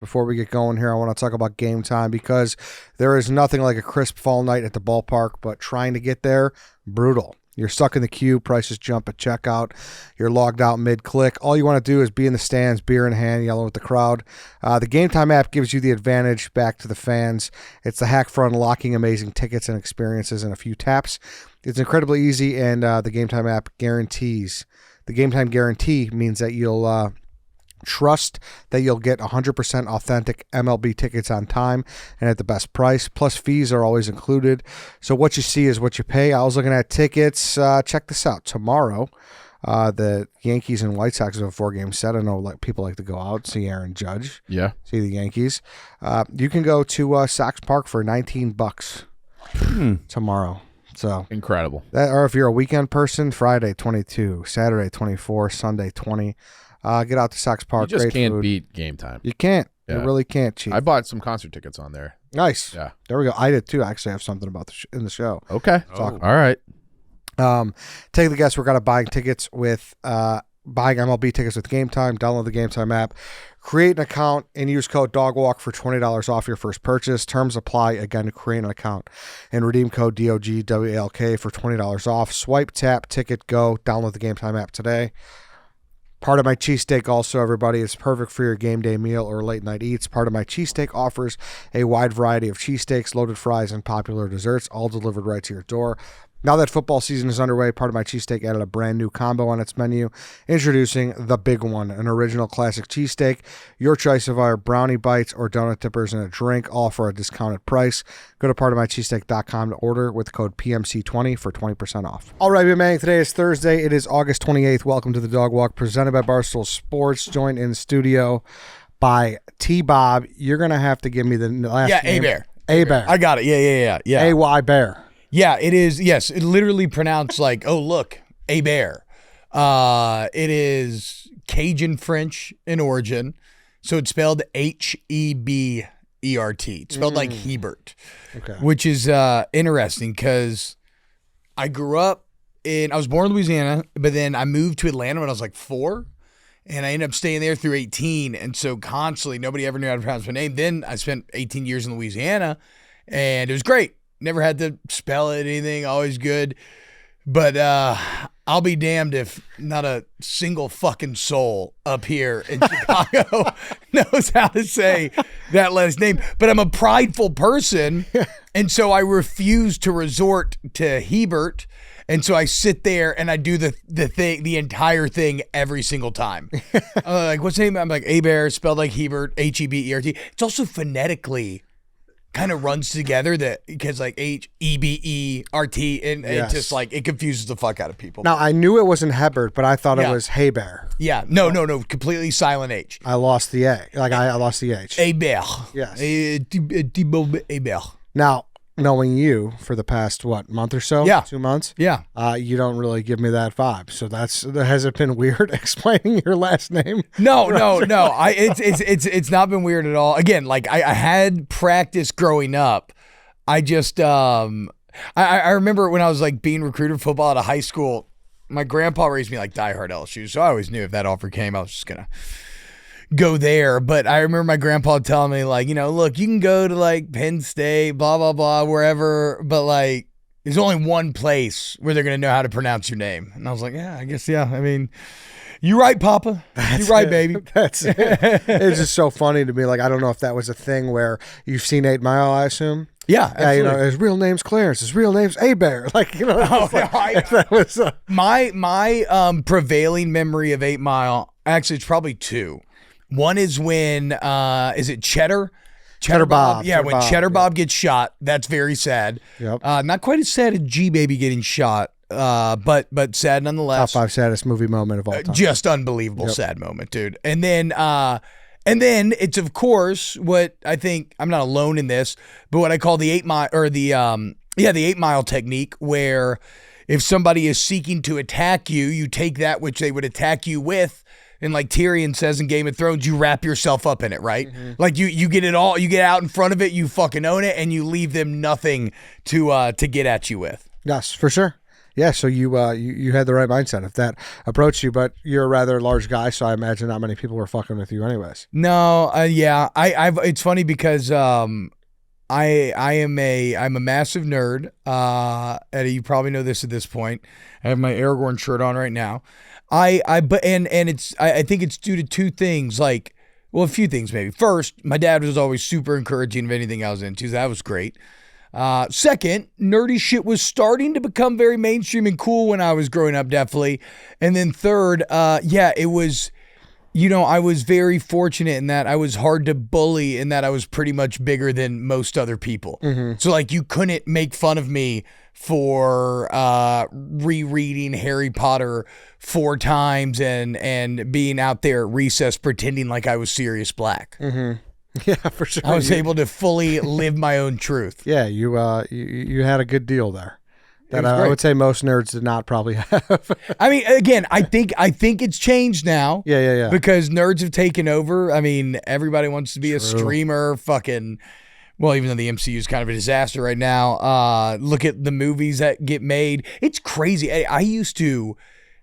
Before we get going here, I want to talk about Game Time because there is nothing like a crisp fall night at the ballpark, but trying to get there, brutal. You're stuck in the queue, prices jump at checkout, you're logged out mid-click. All you want to do is be in the stands, beer in hand, yelling with the crowd. The Game Time app gives you the advantage back to the fans. It's the hack for unlocking amazing tickets and experiences in a few taps. It's incredibly easy, and the Game Time app guarantees. The Game Time guarantee means that you'll trust that you'll get 100% authentic MLB tickets on time and at the best price. Plus, fees are always included. So what you see is what you pay. I was looking at tickets. Check this out. Tomorrow, the Yankees and White Sox have a 4-game set. I know people like to go out, see Aaron Judge. Yeah. See the Yankees. You can go to Sox Park for $19 tomorrow. So incredible. Or if you're a weekend person, Friday $22, Saturday $24, Sunday $20. Get out to Sox Park. You just Great can't food. beat Game Time. You can't. Yeah. You really can't, Chief. I bought some concert tickets on there. Nice. Yeah. There we go. I did too. I actually have something about in the show. Okay. All right. Take the guess. We're gonna buying tickets with buying MLB tickets with Game Time. Download the Game Time app. Create an account and use code DOGWALK for $20 off your first purchase. Terms apply. Again, create an account and redeem code DOGWALK for $20 off. Swipe, tap, ticket, go. Download the Game Time app today. Part of my cheesesteak also, everybody, is perfect for your game day meal or late night eats. Part of my cheesesteak offers a wide variety of cheesesteaks, loaded fries, and popular desserts, all delivered right to your door. Now that football season is underway, Part of my cheesesteak added a brand new combo on its menu. Introducing the Big One, an original classic cheesesteak. Your choice of our brownie bites or donut dippers and a drink, all for a discounted price. Go to partofmycheesesteak.com to order with code PMC20 for 20% off. All right, man, today is Thursday. It is August 28th. Welcome to the Dog Walk, presented by Barstool Sports. Joined in studio by T-Bob. You're going to have to give me the last name. Hebert. Hebert. I got it. Yeah. A-Y Bear. Yeah, it is. Yes, it literally pronounced like, oh, look, a bear. It is Cajun French in origin. So it's spelled Hebert. It's spelled like Hebert, which is interesting because I was born in Louisiana, but then I moved to Atlanta when I was like 4. And I ended up staying there through 18. And so constantly, nobody ever knew how to pronounce my name. Then I spent 18 years in Louisiana, and it was great. Never had to spell it, anything, always good. But I'll be damned if not a single fucking soul up here in Chicago knows how to say that last name. But I'm a prideful person, and so I refuse to resort to Hebert. And so I sit there and I do the entire thing every single time. Like, what's the name? I'm like, Hebert, spelled like Hebert, Hebert. It's also phonetically kind of runs together because like Hebert, and it just like it confuses the fuck out of people. Now I knew it wasn't Hebert, but I thought it was Hebert. Yeah, no, completely silent H. I lost the A. I lost the H. Hebert. Yes. Hebert. Now, knowing you for the past month or so? Yeah. 2 months? Yeah. You don't really give me that vibe. So has it been weird explaining your last name? No. It's not been weird at all. Again, like I had practice growing up. I just I remember when I was like being recruited for football at a high school, my grandpa raised me like diehard LSU. So I always knew if that offer came, I was just gonna go there. But I remember my grandpa telling me like, look, you can go to like Penn State, blah, blah, blah, wherever. But like, there's only one place where they're going to know how to pronounce your name. And I was like, yeah, I guess. Yeah. I mean, you're right, Papa. You're right, baby. That's it. It's just so funny to me. Like, I don't know if that was a thing where you've seen 8 Mile, I assume. Yeah, absolutely. His real name's Clarence. His real name's Hebert. Like, that was my prevailing memory of 8 Mile. Actually, it's probably 2. One is when, is it Cheddar? Cheddar Bob. Yeah, when Cheddar Bob gets shot, that's very sad. Yep. Not quite as sad as G-Baby getting shot, but sad nonetheless. Top 5 saddest movie moment of all time. Just unbelievable sad moment, dude. And then it's of course what I think, I'm not alone in this, but what I call the 8 Mile or the 8 Mile technique, where if somebody is seeking to attack you, you take that which they would attack you with. And like Tyrion says in Game of Thrones, you wrap yourself up in it, right? Mm-hmm. Like you get it all, you get out in front of it, you fucking own it, and you leave them nothing to get at you with. Yes, for sure. Yeah, so you had the right mindset if that approached you, but you're a rather large guy, so I imagine not many people were fucking with you anyways. No, yeah, I've. It's funny because I'm a massive nerd. Eddie, you probably know this at this point. I have my Aragorn shirt on right now. I think it's due to two things, like, well, a few things maybe. First, my dad was always super encouraging of anything I was into, so that was great. Second, nerdy shit was starting to become very mainstream and cool when I was growing up, definitely. And then third, it was, I was very fortunate in that I was hard to bully, in that I was pretty much bigger than most other people. So like, you couldn't make fun of me for rereading Harry Potter 4 times and being out there at recess pretending like I was Sirius Black. Yeah, for sure. I was able to fully live my own truth. Yeah, you had a good deal there that I would say most nerds did not probably have. I mean, again, I think it's changed now. Yeah. Because nerds have taken over. I mean, everybody wants to be a streamer. Well, even though the MCU is kind of a disaster right now. Look at the movies that get made. It's crazy. I used to,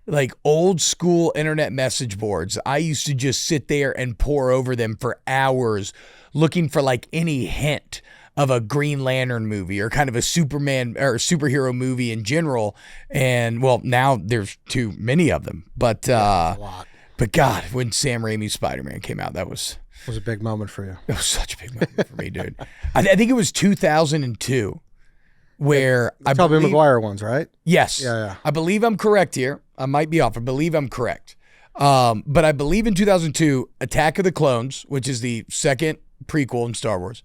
like, old school internet message boards, I used to just sit there and pore over them for hours looking for like any hint of a Green Lantern movie or kind of a Superman or superhero movie in general. And well, now there's too many of them, but a lot. But God, when Sam Raimi's Spider-Man came out, that was a big moment for you. It was such a big moment for me, dude. I think it was 2002 where Tobey Maguire ones, right? Yes. Yeah. I believe I'm correct here. I might be off. I believe I'm correct. But I believe in 2002, Attack of the Clones, which is the second prequel in Star Wars,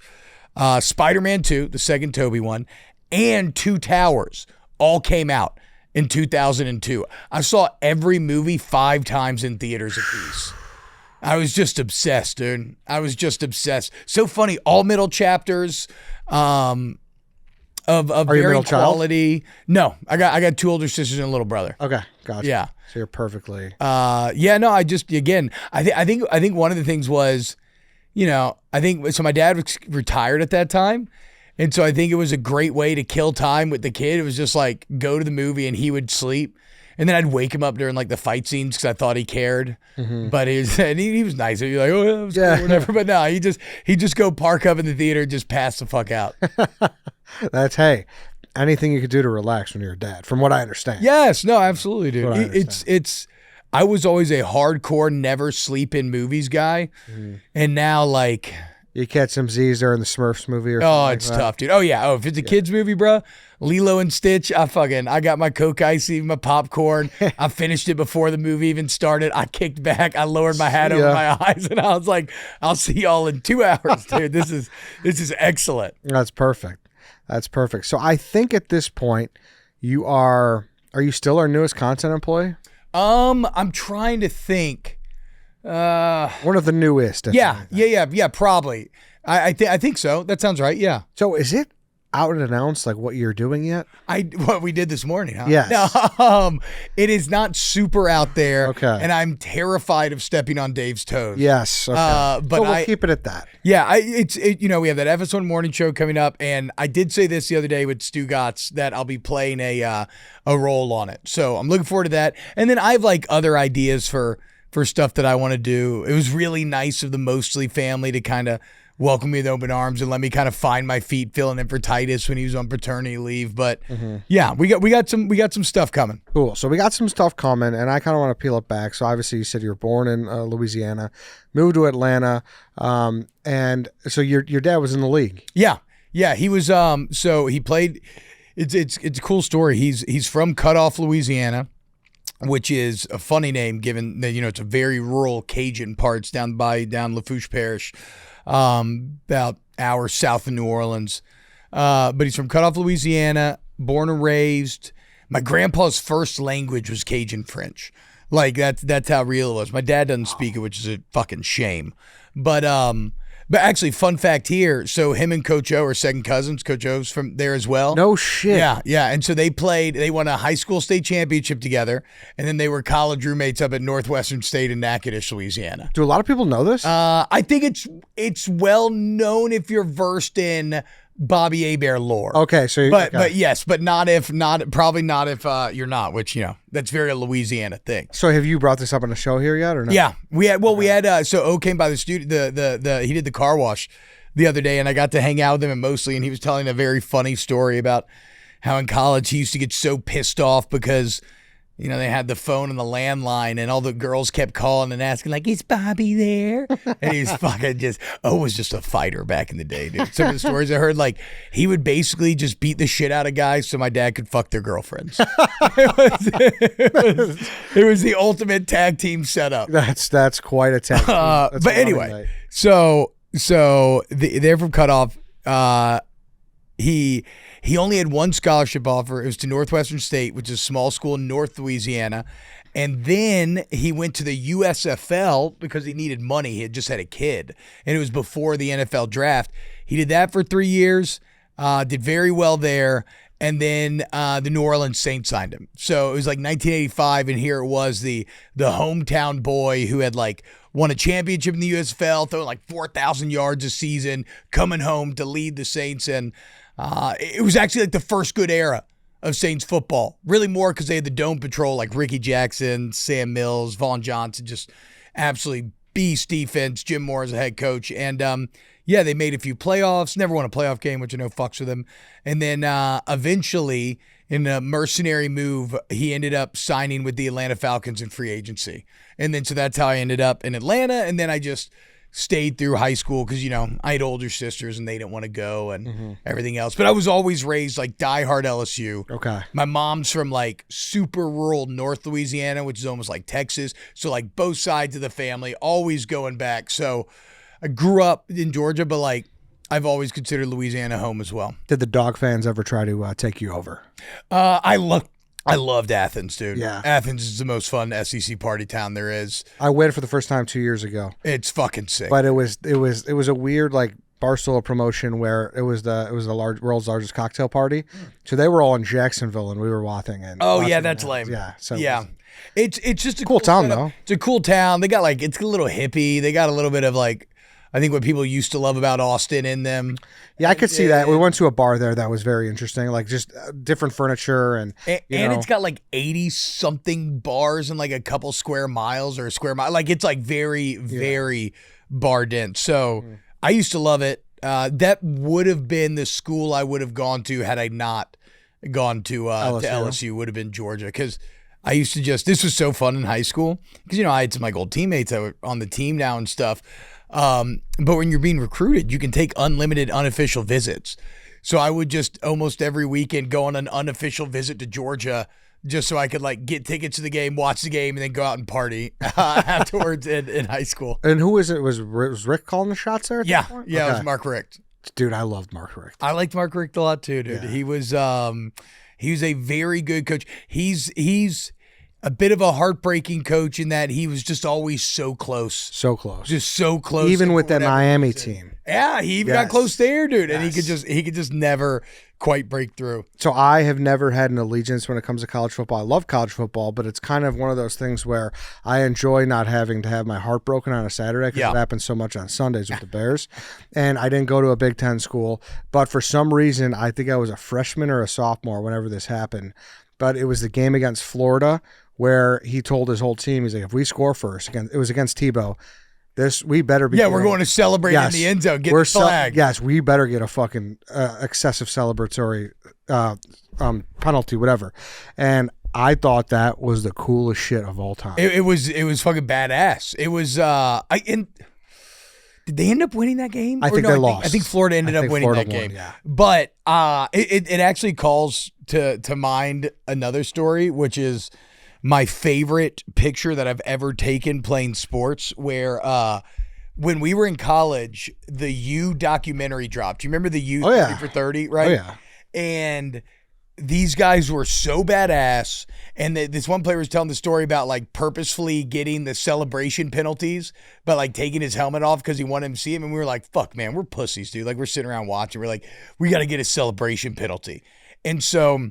Spider-Man 2, the second Tobey one, and Two Towers all came out in 2002. I saw every movie 5 times in theaters apiece. I was just obsessed, dude. I was just obsessed. So funny. All middle chapters. Of very quality. Child? No, I got 2 older sisters and a little brother. Okay, gotcha. Yeah, so you're perfectly. I just, again, I think one of the things was, I think so. My dad was retired at that time, and so I think it was a great way to kill time with the kid. It was just like go to the movie and he would sleep, and then I'd wake him up during like the fight scenes because I thought he cared. But he was nice. He'd be like, oh, yeah, it was cool, whatever. But no, he just go park up in the theater and just pass the fuck out. That's, hey, anything you could do to relax when you're a dad, from what I understand. Yes, no, absolutely, dude. I was always a hardcore never sleep in movies guy, and now like you catch some Z's during the Smurfs movie or something. Oh, it's tough, dude. Oh yeah. Oh, if it's a kids movie, bro, Lilo and Stitch. I got my Coke Icy, my popcorn. I finished it before the movie even started. I kicked back. I lowered my hat over my eyes, and I was like, "I'll see y'all in 2 hours, dude. This is excellent." That's perfect. That's perfect. So I think at this point, are you still our newest content employee? I'm trying to think. One of the newest. Yeah, probably. I think so. That sounds right. Yeah. So is it out and announced like what you're doing yet? What we did this morning, huh? Yes. No, it is not super out there. Okay. And I'm terrified of stepping on Dave's toes. Yes. Okay. But we'll keep it at that. Yeah. We have that FS1 morning show coming up, and I did say this the other day with Stu Gotts that I'll be playing a role on it. So I'm looking forward to that. And then I have like other ideas for stuff that I want to do. It was really nice of the Mostly family to kind of welcome me with open arms and let me kind of find my feet filling in for Titus when he was on paternity leave. But yeah, we got some stuff coming. Cool. So we got some stuff coming, and I kind of want to peel it back. So obviously you said you were born in Louisiana, moved to Atlanta, and so your dad was in the league. Yeah. He was. So he played. It's a cool story. He's from Cutoff, Louisiana, which is a funny name given that it's a very rural Cajun parts down Lafourche Parish. About hours south of New Orleans. But he's from Cutoff, Louisiana, born and raised. My grandpa's first language was Cajun French. Like that's how real it was. My dad doesn't speak it, which is a fucking shame. But actually, fun fact here. So him and Coach O are second cousins. Coach O's from there as well. No shit. Yeah. And so they won a high school state championship together, and then they were college roommates up at Northwestern State in Natchitoches, Louisiana. Do a lot of people know this? I think it's well known if you're versed in Bobby Hebert lore. Okay, so but yes, but probably not if you're not, which that's very a Louisiana thing. So have you brought this up on the show here yet or no? Yeah, we had so O came by the studio, he did the car wash the other day, and I got to hang out with him mostly, and he was telling a very funny story about how in college he used to get so pissed off because they had the phone and the landline, and all the girls kept calling and asking, like, is Bobby there? And he's fucking was just a fighter back in the day, dude. Some of the stories I heard, like, he would basically just beat the shit out of guys so my dad could fuck their girlfriends. It was the ultimate tag team setup. That's quite a tag team. But anyway, so they're from Cutoff. He only had one scholarship offer. It was to Northwestern State, which is a small school in North Louisiana. And then he went to the USFL because he needed money. He had just had a kid. And it was before the NFL draft. He did that for 3 years, did very well there. And then the New Orleans Saints signed him. So it was like 1985, and here it was, the hometown boy who had like won a championship in the USFL, throwing like 4,000 yards a season, coming home to lead the Saints. And it was actually like the first good era of Saints football. Really more because they had the Dome Patrol, like Ricky Jackson, Sam Mills, Vaughn Johnson, just absolutely beast defense. Jim Moore as a head coach. And they made a few playoffs, never won a playoff game, which I know fucks with them. And then eventually, in a mercenary move, he ended up signing with the Atlanta Falcons in free agency. And then so that's how I ended up in Atlanta. And then I just stayed through high school because, I had older sisters and they didn't want to go and everything else. But I was always raised like diehard LSU. Okay. My mom's from like super rural North Louisiana, which is almost like Texas. So like both sides of the family, always going back. So I grew up in Georgia, but like I've always considered Louisiana home as well. Did the Dog fans ever try to take you over? I loved Athens, dude. Yeah. Athens is the most fun SEC party town there is. I went for the first time 2 years ago. It's fucking sick. But it was a weird like Barstool promotion where it was the world's largest cocktail party. So they were all in Jacksonville and we were Wathing. And that's lame. Yeah. So yeah. It's just a cool town setup. though. It's a cool town. They got like, it's a little hippie. They got a little bit of like, I think what people used to love about Austin in them. Yeah, I could see that. We went to a bar there that was very interesting, like just different furniture and it's got like 80-something bars in like a couple square miles or a square mile. Like it's like very, very bar dense. So I used to love it. That would have been the school I would have gone to had I not gone to LSU. Would have been Georgia because I used to this was so fun in high school because, I had some like old teammates that were on the team now and stuff. But when you're being recruited, you can take unlimited unofficial visits. So I would just almost every weekend go on an unofficial visit to Georgia just so I could like get tickets to the game, watch the game, and then go out and party afterwards in high school. And who was it? Was Rick calling the shots there? Yeah. Okay. It was Mark Richt. Dude, I loved Mark Richt. I liked Mark Richt a lot too, dude. Yeah. He was a very good coach. He's a bit of a heartbreaking coach in that he was just always so close. So close. Just so close. Even with that Miami team. Yeah, he even got close there, dude. And he could just never quite break through. So I have never had an allegiance when it comes to college football. I love college football, but it's kind of one of those things where I enjoy not having to have my heart broken on a Saturday because it happens so much on Sundays with the Bears. And I didn't go to a Big Ten school, but for some reason, I think I was a freshman or a sophomore whenever this happened. But it was the game against Florida where he told his whole team, he's like, if we score first, it was against Tebow, we better be. Yeah, we're going to celebrate in the end zone, get the flag. We better get a fucking excessive celebratory penalty, whatever. And I thought that was the coolest shit of all time. It was fucking badass. It was, did they end up winning that game? I think they lost. I think Florida ended up winning that game. Yeah. But it actually calls to mind another story, which is my favorite picture that I've ever taken playing sports, where when we were in college, the U documentary dropped. Do you remember the U 30 for 30, right? Oh, yeah. And these guys were so badass. And this one player was telling the story about like purposefully getting the celebration penalties, but like taking his helmet off because he wanted him to see him. And we were like, fuck, man, we're pussies, dude. Like we're sitting around watching. We're like, we got to get a celebration penalty. And so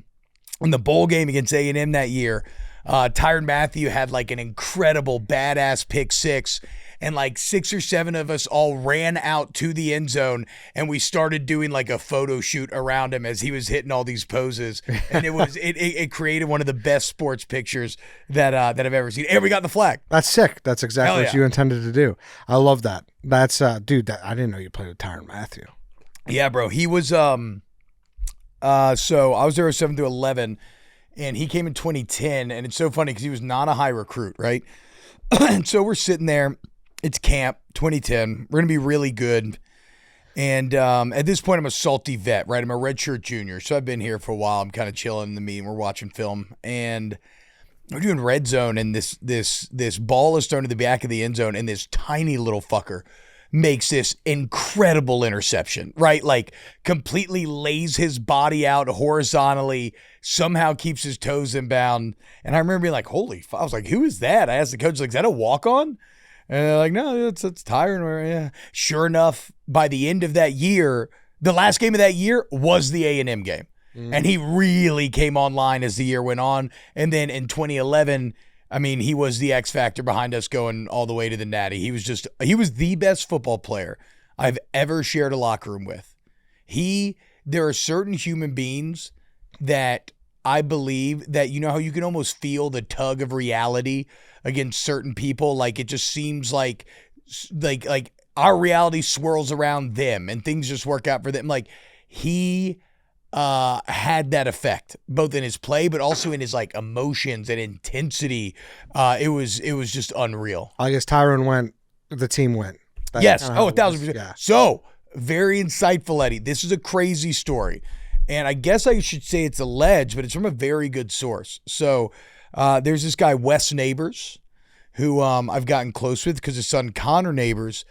in the bowl game against A&M that year, Tyrann Mathieu had like an incredible badass pick six, and like 6 or 7 of us all ran out to the end zone, and we started doing like a photo shoot around him as he was hitting all these poses, and it created one of the best sports pictures that I've ever seen. And we got the flag. That's sick. That's exactly Hell what yeah. you intended to do. I love that. That's dude. I didn't know you played with Tyrann Mathieu. Yeah, bro. He was so I was there 7 through 11, and he came in 2010, and it's so funny because he was not a high recruit, right? And so we're sitting there. It's camp 2010. We're gonna be really good. And at this point, I'm a salty vet, right? I'm a redshirt junior, so I've been here for a while. I'm kind of chilling in the meeting. We're watching film, and we're doing red zone, and this ball is thrown to the back of the end zone, and this tiny little fucker makes this incredible interception, right? Like completely lays his body out horizontally, somehow keeps his toes in bound. And I remember being like, holy fuck. I was like, who is that? I asked the coach, like, is that a walk-on? And they're like, no, it's Tyrann. Yeah. Sure enough, by the end of that year, the last game of that year was the A&M game. And he really came online as the year went on. And then in 2011, I mean, he was the X factor behind us going all the way to the Natty. He was the best football player I've ever shared a locker room with. There are certain human beings that I believe that, you know how you can almost feel the tug of reality against certain people? Like it just seems like our reality swirls around them and things just work out for them. Like he had that effect both in his play, but also in his like emotions and intensity. It was just unreal. I guess Tyrann went, the team went. That's Yes. kinda how it was. 1,000%. Yeah. So very insightful, Eddie. This is a crazy story. And I guess I should say it's alleged, but it's from a very good source. So there's this guy, Wes Neighbors, who I've gotten close with because his son Connor Neighbors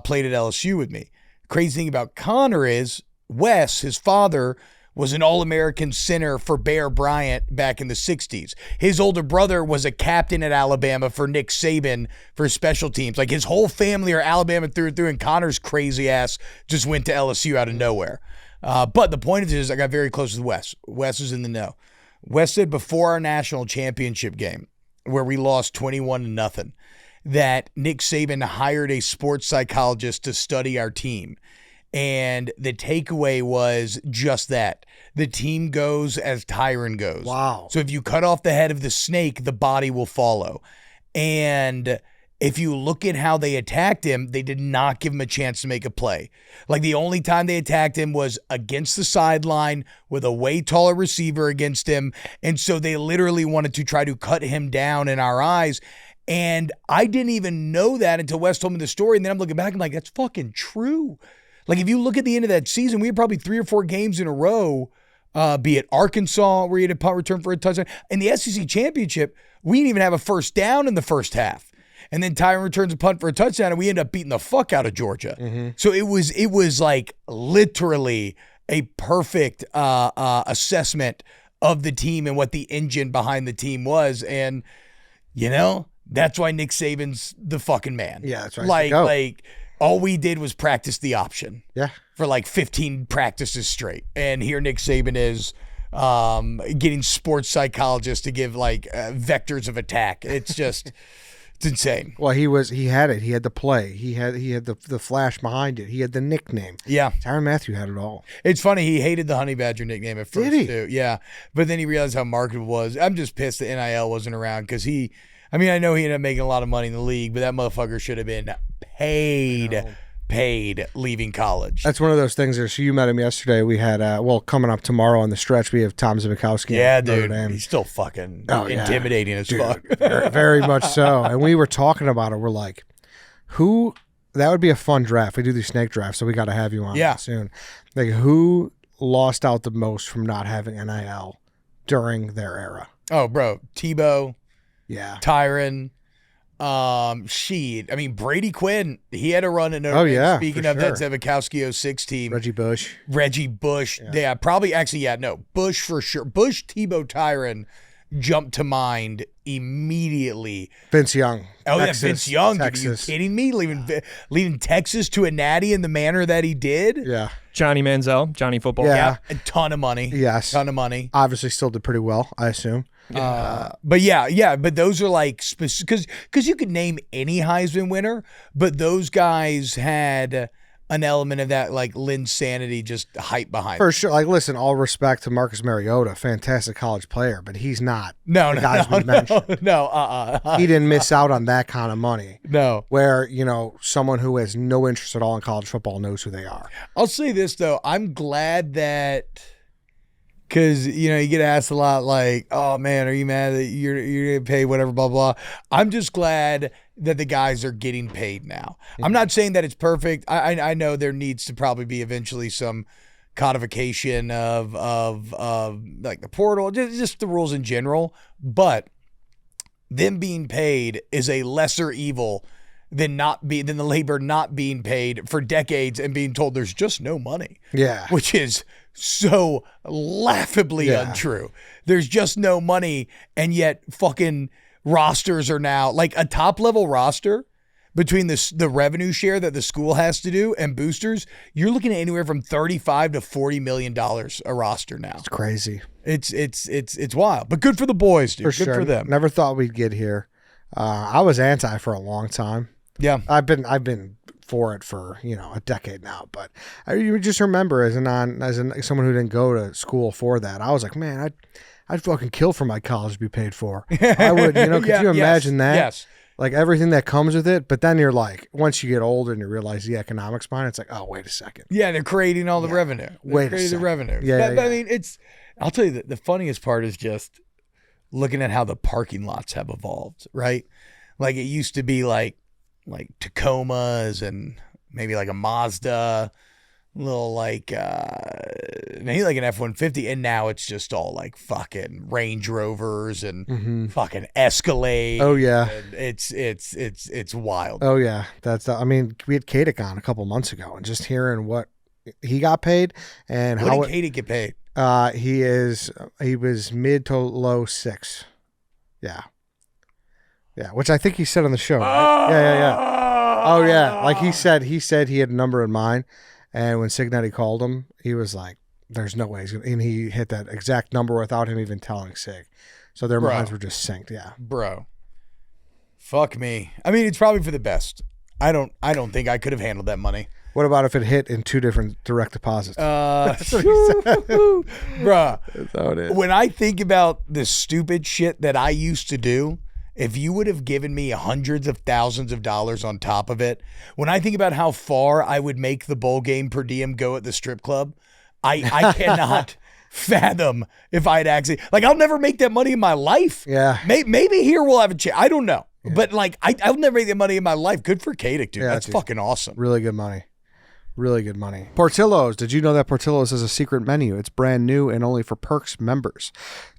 played at LSU with me. Crazy thing about Connor is Wes, his father, was an All-American center for Bear Bryant back in the 60s. His older brother was a captain at Alabama for Nick Saban for special teams. Like his whole family are Alabama through and through, and Connor's crazy ass just went to LSU out of nowhere. But the point is I got very close with Wes. Wes is in the know. Wes said before our national championship game, where we lost 21-0, that Nick Saban hired a sports psychologist to study our team. And the takeaway was just that. The team goes as Tyrann goes. Wow. So if you cut off the head of the snake, the body will follow. And if you look at how they attacked him, they did not give him a chance to make a play. Like the only time they attacked him was against the sideline with a way taller receiver against him. And so they literally wanted to try to cut him down in our eyes. And I didn't even know that until Wes told me the story. And then I'm looking back, I'm like, that's fucking true. Like if you look at the end of that season, we had probably 3 or 4 games in a row, be it Arkansas, where he had a punt return for a touchdown. In the SEC championship, we didn't even have a first down in the first half. And then Tyrann returns a punt for a touchdown, and we end up beating the fuck out of Georgia. Mm-hmm. So it was like literally a perfect assessment of the team and what the engine behind the team was. And, you know, that's why Nick Saban's the fucking man. Yeah, that's right. Like all we did was practice the option. Yeah. For like 15 practices straight. And here Nick Saban is getting sports psychologists to give like vectors of attack. It's just, it's insane. Well, he had it. He had the play. He had the flash behind it. He had the nickname. Yeah. Tyrann Mathieu had it all. It's funny. He hated the Honey Badger nickname at first, Did he? too. Yeah. But then he realized how marketable it was. I'm just pissed that NIL wasn't around because I know he ended up making a lot of money in the league, but that motherfucker should have been paid leaving college. That's one of those things. So you met him yesterday. We had, coming up tomorrow on the stretch, we have Tom Zabikowski. Yeah, dude. He's still fucking intimidating as fuck. Very, very much so. And we were talking about it. We're like, that would be a fun draft. We do these snake drafts, so we got to have you on soon. Like, who lost out the most from not having NIL during their era? Oh, bro. Tebow. Yeah. Tyrann. Brady Quinn, he had a run in Notre Dame. Speaking of that Zabikowski 06 team. Reggie Bush. Yeah, Bush for sure. Bush, Tebow, Tyrann jumped to mind immediately. Vince Young. Texas, Vince Young. Texas. Are you kidding me? Leaving Texas to a natty in the manner that he did? Yeah. Johnny Manziel, Johnny Football. Yeah. A ton of money. Yes. Ton of money. Obviously still did pretty well, I assume. But yeah, but those are like because you could name any Heisman winner, but those guys had an element of that like Linsanity just hype behind For sure. Like, listen, all respect to Marcus Mariota, fantastic college player, but he's not No, the guys we mentioned. no. He didn't miss out on that kind of money. No. Where, someone who has no interest at all in college football knows who they are. I'll say this, though. I'm glad that because, you get asked a lot like, oh, man, are you mad that you're going to pay whatever, blah, blah. I'm just glad that the guys are getting paid now. I'm not saying that it's perfect. I know there needs to probably be eventually some codification of like the portal, just the rules in general. But them being paid is a lesser evil than the labor not being paid for decades and being told there's just no money. Yeah. Which is so laughably untrue. There's just no money, and yet fucking rosters are now like a top level roster between the revenue share that the school has to do and boosters. You're looking at anywhere from $35 to $40 million a roster now. It's crazy. It's wild, but good for the boys, dude. For good sure. for them. Never thought we'd get here. I was anti for a long time. Yeah, I've been for it for a decade now, but you just remember as someone who didn't go to school for that, I was like, man, I'd fucking kill for my college to be paid for. I would, could you imagine that? Yes. Like everything that comes with it, but then you're like, once you get older and you realize the economics behind it, it's like, oh, wait a second. Yeah, they're creating all the revenue. Wait a creating second. the revenue. Yeah, I mean, I'll tell you the funniest part is just looking at how the parking lots have evolved, right? Like it used to be like Tacomas and maybe like a Mazda, little like maybe like an F-150, and now it's just all like fucking Range Rovers and fucking Escalade. Oh yeah, it's wild. Oh yeah, we had Kadick on a couple months ago, and just hearing what he got paid and what how did Kadick get paid? He was mid to low six. Yeah, which I think he said on the show. Right? Yeah. Oh yeah, like he said he had a number in mind, and when Signetti called him, he was like, "There's no way he's gonna," and he hit that exact number without him even telling Sig. So their minds were just synced. Yeah, bro. Fuck me. I mean, it's probably for the best. I don't think I could have handled that money. What about if it hit in two different direct deposits? That's what he said. Bruh. That's how it is. When I think about the stupid shit that I used to do, if you would have given me hundreds of thousands of dollars on top of it, when I think about how far I would make the bowl game per diem go at the strip club, I cannot fathom if I'd actually, like, I'll never make that money in my life. Yeah. Maybe here we'll have a chance. I don't know. Yeah. But like, I'll never make that money in my life. Good for Kadick, dude. That's fucking awesome. Really good money. Really good money. Portillo's. Did you know that Portillo's has a secret menu? It's brand new and only for Perks members.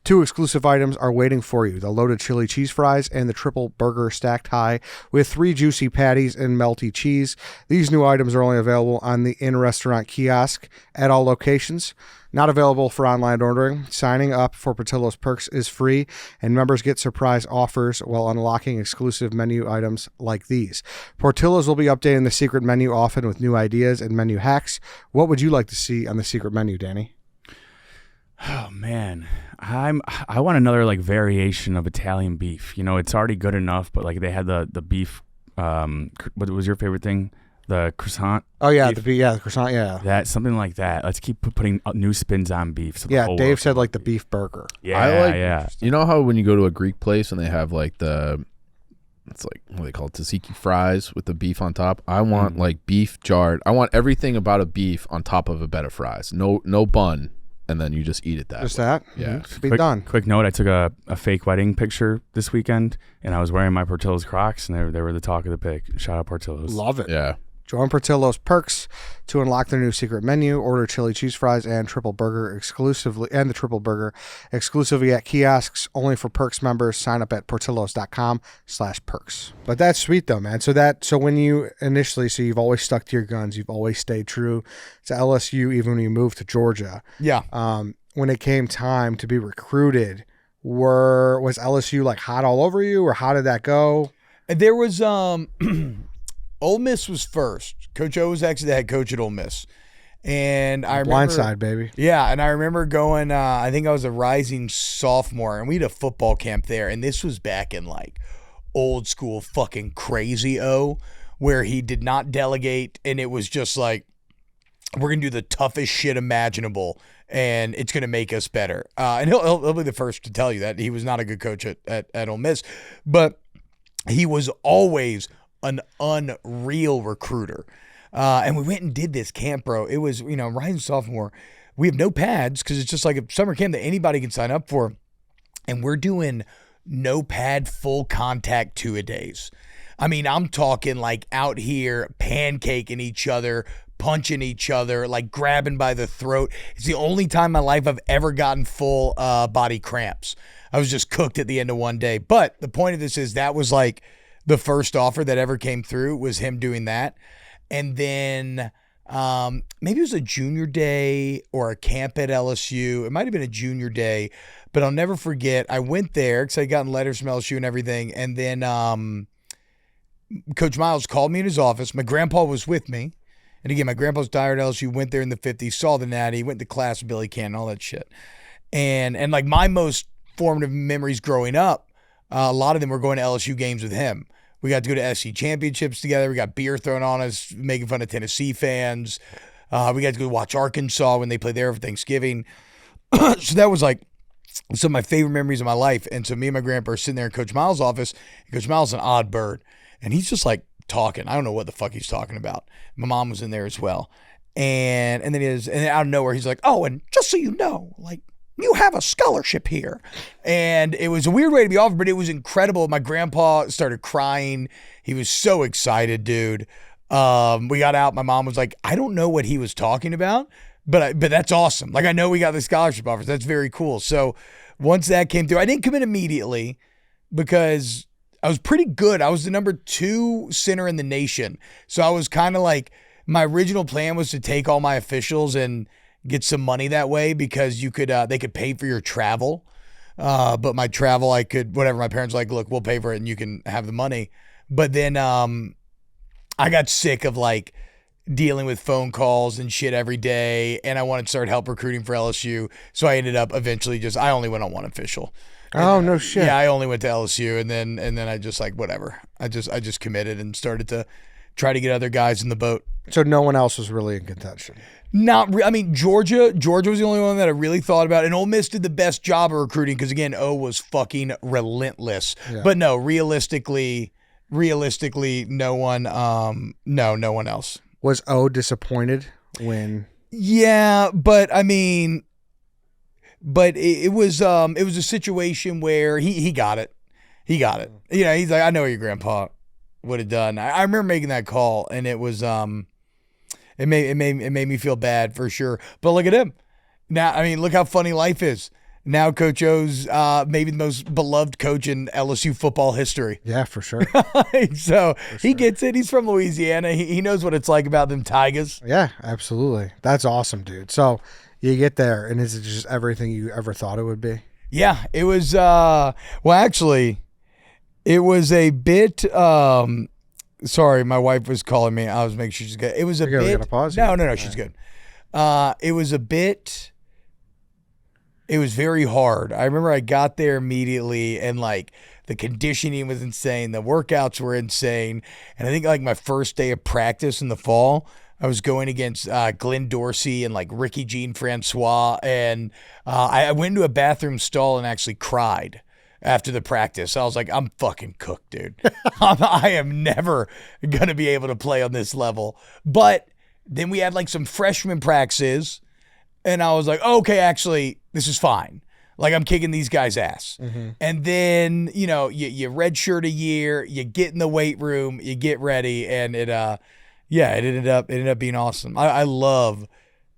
2 exclusive items are waiting for you. The loaded chili cheese fries and the triple burger stacked high with 3 juicy patties and melty cheese. These new items are only available on the in-restaurant kiosk at all locations. Not available for online ordering. Signing up for Portillo's Perks is free, and members get surprise offers while unlocking exclusive menu items like these. Portillo's will be updating the secret menu often with new ideas and menu hacks. What would you like to see on the secret menu, Danny? Oh man, I want another like variation of Italian beef. It's already good enough, but like they had the beef. What was your favorite thing? The croissant. Oh yeah, the croissant. Yeah, that something like that. Let's keep putting new spins on beef. So Dave said like the beef burger. Yeah, You know how when you go to a Greek place and they have like it's like what do they call it, tzatziki fries with the beef on top? I want like beef jarred. I want everything about a beef on top of a bed of fries. No bun. And then you just eat it Just way. that? Yeah. Be done. Quick note, I took a fake wedding picture this weekend, and I was wearing my Portillo's Crocs, and they were the talk of the pic. Shout out Portillo's. Love it. Yeah. Join Portillo's Perks to unlock their new secret menu. Order chili cheese fries and triple burger exclusively, and the triple burger exclusively at kiosks only for Perks members. Sign up at portillos.com/perks. But that's sweet though, man. So when you initially, you've always stuck to your guns. You've always stayed true to LSU, even when you moved to Georgia. Yeah. When it came time to be recruited, was LSU like hot all over you, or how did that go? There was Ole Miss was first. Coach O was actually the head coach at Ole Miss. And I remember, Blindside, baby. yeah, and I remember going, I think I was a rising sophomore, and we had a football camp there, and this was back in like old school fucking crazy where he did not delegate, and it was just like, we're going to do the toughest shit imaginable, and it's going to make us better. And he'll be the first to tell you that he was not a good coach at Ole Miss, but he was always an unreal recruiter. And we went and did this camp, bro. It was, rising sophomore. We have no pads because it's just like a summer camp that anybody can sign up for. And we're doing no pad, full contact 2-a-days. I mean, I'm talking like out here pancaking each other, punching each other, like grabbing by the throat. It's the only time in my life I've ever gotten full body cramps. I was just cooked at the end of one day. But the point of this is that was like the first offer that ever came through was him doing that. And then maybe it was a junior day or a camp at LSU. It might have been a junior day, but I'll never forget. I went there because I had gotten letters from LSU and everything. And then Coach Miles called me in his office. My grandpa was with me. And again, my grandpa's diehard LSU, went there in the 50s, saw the Natty, went to class with Billy Cannon, all that shit. And like my most formative memories growing up, a lot of them were going to LSU games with him. We got to go to SC championships together. We got beer thrown on us, making fun of Tennessee fans. We got to go watch Arkansas when they played there for Thanksgiving. So that was like some of my favorite memories of my life. And so me and my grandpa are sitting there in Coach Miles' office. And Coach Miles is an odd bird. And he's just like talking. I don't know what the fuck he's talking about. My mom was in there as well. And then and out of nowhere, he's like, oh, and just so you know, like, you have a scholarship here. And it was a weird way to be offered, but it was incredible. My grandpa started crying. He was so excited, dude. We got out. My mom was like, I don't know what he was talking about, but that's awesome. Like, I know we got the scholarship offers. That's very cool. So once that came through, I didn't commit immediately because I was pretty good. I was the number 2 center in the nation. So I was kind of like, my original plan was to take all my officials and get some money that way because you could they could pay for your travel. But my travel, I could, whatever, my parents were like, look, we'll pay for it and you can have the money. But then I got sick of like dealing with phone calls and shit every day, and I wanted to start help recruiting for LSU. So I ended up eventually I only went on one official. Oh, no shit. Yeah, I only went to LSU, and then I just like, whatever. I just committed and started to try to get other guys in the boat. So no one else was really in contention. I mean, Georgia was the only one that I really thought about, and Ole Miss did the best job of recruiting because again, O was fucking relentless. Yeah. But no, realistically, no one, no one else. Was O disappointed when? Yeah, but I mean, it was a situation where he got it. He got it. He's like, I know what your grandpa would have done. I remember making that call, and it was it made me feel bad for sure. But look at him now. I mean, look how funny life is. Now Coach O's maybe the most beloved coach in LSU football history. Yeah, for sure. So he gets it. He's from Louisiana. He knows what it's like about them Tigers. Yeah, absolutely. That's awesome, dude. So you get there, and is it just everything you ever thought it would be? Yeah, it was. Actually, it was a bit. Sorry, my wife was calling me. I was making sure she's good. It was a bit. We gotta pause No, here. she's good. It was a bit. It was very hard. I remember I got there immediately, and like the conditioning was insane. The workouts were insane, and I think like my first day of practice in the fall, I was going against Glenn Dorsey and like Ricky Jean Francois, and I went into a bathroom stall and actually cried after the practice. I was like, I'm fucking cooked, dude. I am never going to be able to play on this level. But then we had like some freshman practices, and I was like, okay, actually, this is fine. Like, I'm kicking these guys' ass. Mm-hmm. And then, you redshirt a year, you get in the weight room, you get ready, and it ended up being awesome. I love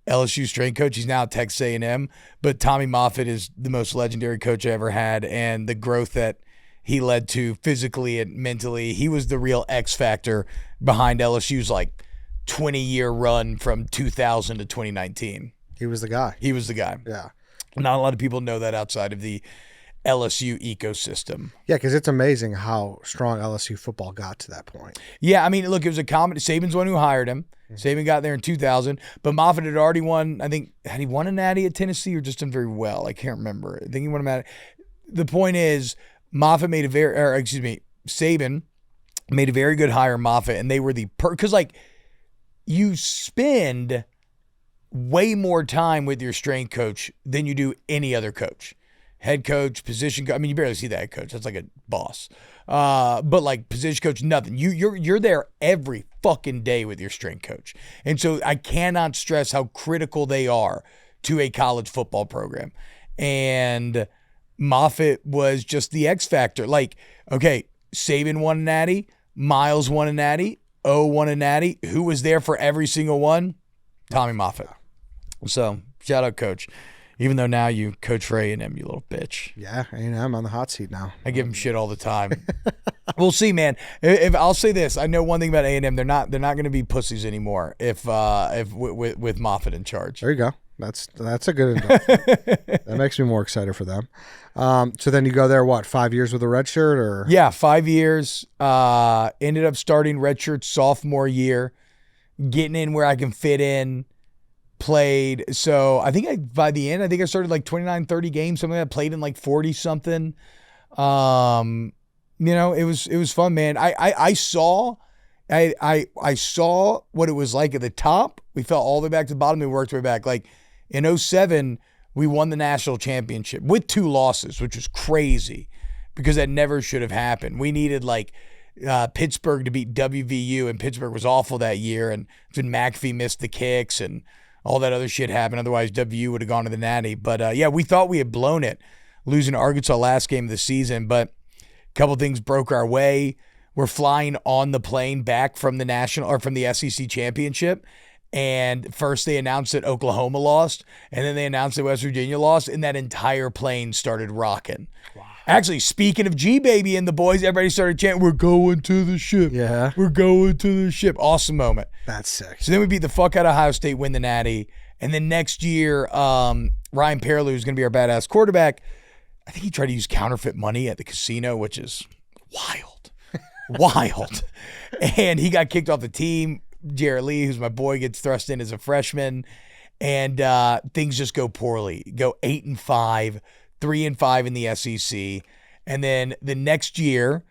LSU strength coach. He's now at Texas A&M, but Tommy Moffitt is the most legendary coach I ever had, and the growth that he led to physically and mentally, he was the real X factor behind LSU's like 20-year run from 2000 to 2019. He was the guy. He was the guy. Yeah. Not a lot of people know that outside of the LSU ecosystem. Yeah, because it's amazing how strong LSU football got to that point. Yeah, I mean, look, it was a comedy. Saban's the one who hired him. Saban got there in 2000, but Moffitt had already won. I think, had he won a natty at Tennessee or just done very well? I can't remember. I think he won a natty. The point is, Saban made a very good hire, Moffitt, and they were because like you spend way more time with your strength coach than you do any other coach. Head coach, position coach. I mean, you barely see the head coach. That's like a boss. But like position coach, nothing. You're there every fucking day with your strength coach. And so I cannot stress how critical they are to a college football program. And Moffitt was just the X factor. Like, okay, Saban won a natty, Miles won a natty, O won a natty. Who was there for every single one? Tommy Moffitt. So shout out, coach. Even though now you coach for A&M, you little bitch. Yeah, I'm on the hot seat now. I give him shit all the time. We'll see, man. If I'll say this, I know one thing about A&M: they're not going to be pussies anymore. If with Moffitt in charge. There you go. That's a good investment. That makes me more excited for them. So then you go there, what, 5 years with a red shirt, or? Yeah, 5 years. Ended up starting red shirt sophomore year, getting in where I can fit in. Played, so I think by the end, I started like 29, 30 games, something like that. Played in like 40 something. It was fun, man. I saw what it was like at the top. We fell all the way back to the bottom. We worked way back. Like in 2007, we won the national championship with 2 losses, which was crazy because that never should have happened. We needed like Pittsburgh to beat WVU, and Pittsburgh was awful that year. And then McAfee missed the kicks and all that other shit happened. Otherwise, WU would have gone to the natty. But yeah, we thought we had blown it, losing to Arkansas last game of the season. But a couple things broke our way. We're flying on the plane back from the SEC championship. And first they announced that Oklahoma lost, and then they announced that West Virginia lost, and that entire plane started rocking. Wow. Actually, speaking of G-Baby and the boys, everybody started chanting, "We're going to the ship. Yeah. We're going to the ship." Awesome moment. That's sick. So then we beat the fuck out of Ohio State, win the natty. And then next year, Ryan Perlew is going to be our badass quarterback. I think he tried to use counterfeit money at the casino, which is wild. Wild. And he got kicked off the team. Jarrett Lee, who's my boy, gets thrust in as a freshman. And things just go poorly. Go 8-5. 3-5 in the SEC. And then the next year,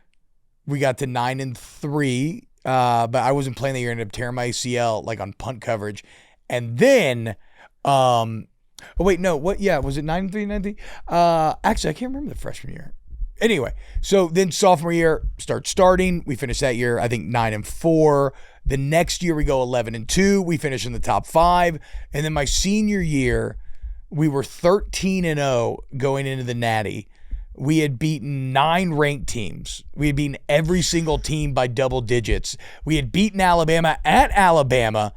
we got to 9-3. But I wasn't playing that year. I ended up tearing my ACL like on punt coverage. And then, was it 9-3? Actually, I can't remember the freshman year. Anyway, so then sophomore year, starting. We finished that year, I think 9-4. The next year we go 11-2. We finish in the top 5. And then my senior year, we were 13-0 going into the natty. We had beaten 9 ranked teams. We had beaten every single team by double digits. We had beaten Alabama at Alabama,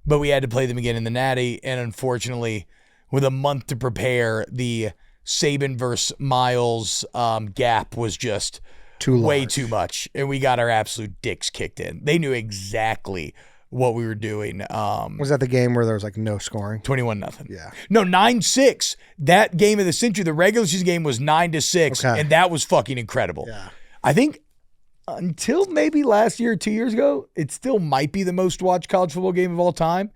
but we had to play them again in the natty. And unfortunately, with a month to prepare, the Saban versus Miles gap was just way too much. And we got our absolute dicks kicked in. They knew exactly what we were doing. Was that the game where there was like no scoring? 21-0. Yeah. No, 9-6. That game of the century, the regular season game was 9-6, okay. And that was fucking incredible. Yeah. I think until maybe last year, 2 years ago, it still might be the most watched college football game of all time.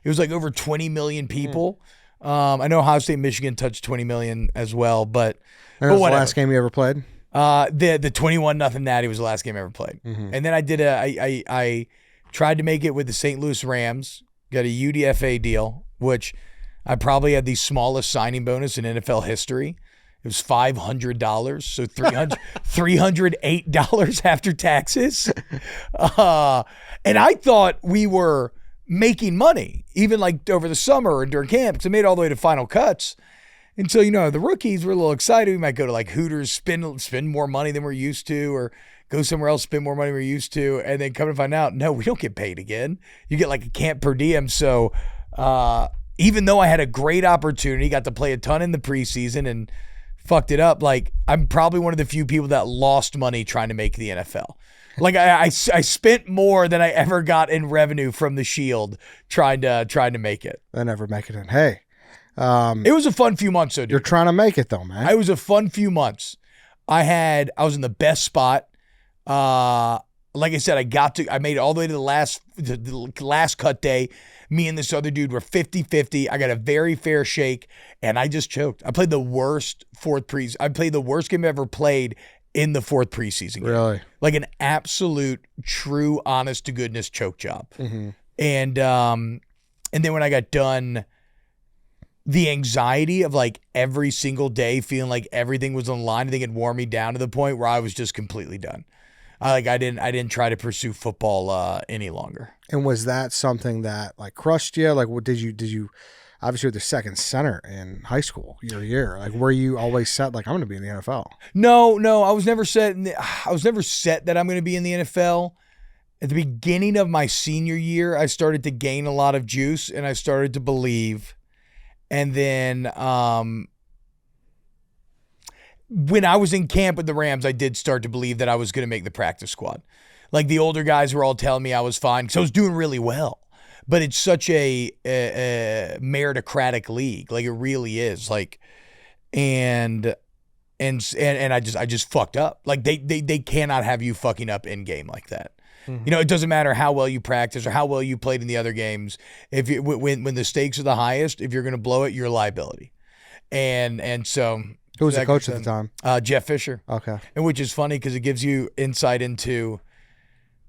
It was like over 20 million people. I know Ohio State, Michigan touched 20 million as well, but And that was the last game you ever played? The 21-0 natty was the last game I ever played. Mm-hmm. And then I did I tried to make it with the St. Louis Rams, got a UDFA deal, which I probably had the smallest signing bonus in NFL history. It was $500, so $308 after taxes. And I thought we were making money, even like over the summer and during camp, because I made it all the way to final cuts. And so, the rookies were a little excited. We might go to like Hooters, spend more money than we're used to, or go somewhere else, spend more money than we're used to, and then come to find out, no, we don't get paid again. You get like a camp per diem. So even though I had a great opportunity, got to play a ton in the preseason and fucked it up, like I'm probably one of the few people that lost money trying to make the NFL. Like I spent more than I ever got in revenue from the Shield trying to make it. I never make it in. Hey, It was a fun few months, though, dude. You're trying to make it though, man. It was a fun few months. I was in the best spot. Like I said, I made it all the way to the last cut day. Me and this other dude were 50-50. I got a very fair shake, and I just choked. I played the worst I played the worst game I ever played in the fourth preseason game. Really? Like an absolute, true, honest to goodness choke job. Mm-hmm. And then when I got done, the anxiety of like every single day feeling like everything was on the line, I think it wore me down to the point where I was just completely done. I didn't try to pursue football any longer. And was that something that like crushed you? Like, what did you? Obviously, you're the second center in high school your year. Like, were you always set like I'm going to be in the NFL? No, I was never set. I was never set that I'm going to be in the NFL. At the beginning of my senior year, I started to gain a lot of juice, and I started to believe. And then when I was in camp with the Rams, I did start to believe that I was going to make the practice squad. Like the older guys were all telling me I was fine because I was doing really well. But it's such a meritocratic league, like it really is. Like, and I just fucked up. Like they cannot have you fucking up in game like that. Mm-hmm. You know, it doesn't matter how well you practice or how well you played in the other games. If you when the stakes are the highest, if you're going to blow it, you're a liability. And so. Who was the coach at the time? Jeff Fisher. Okay. And which is funny because it gives you insight into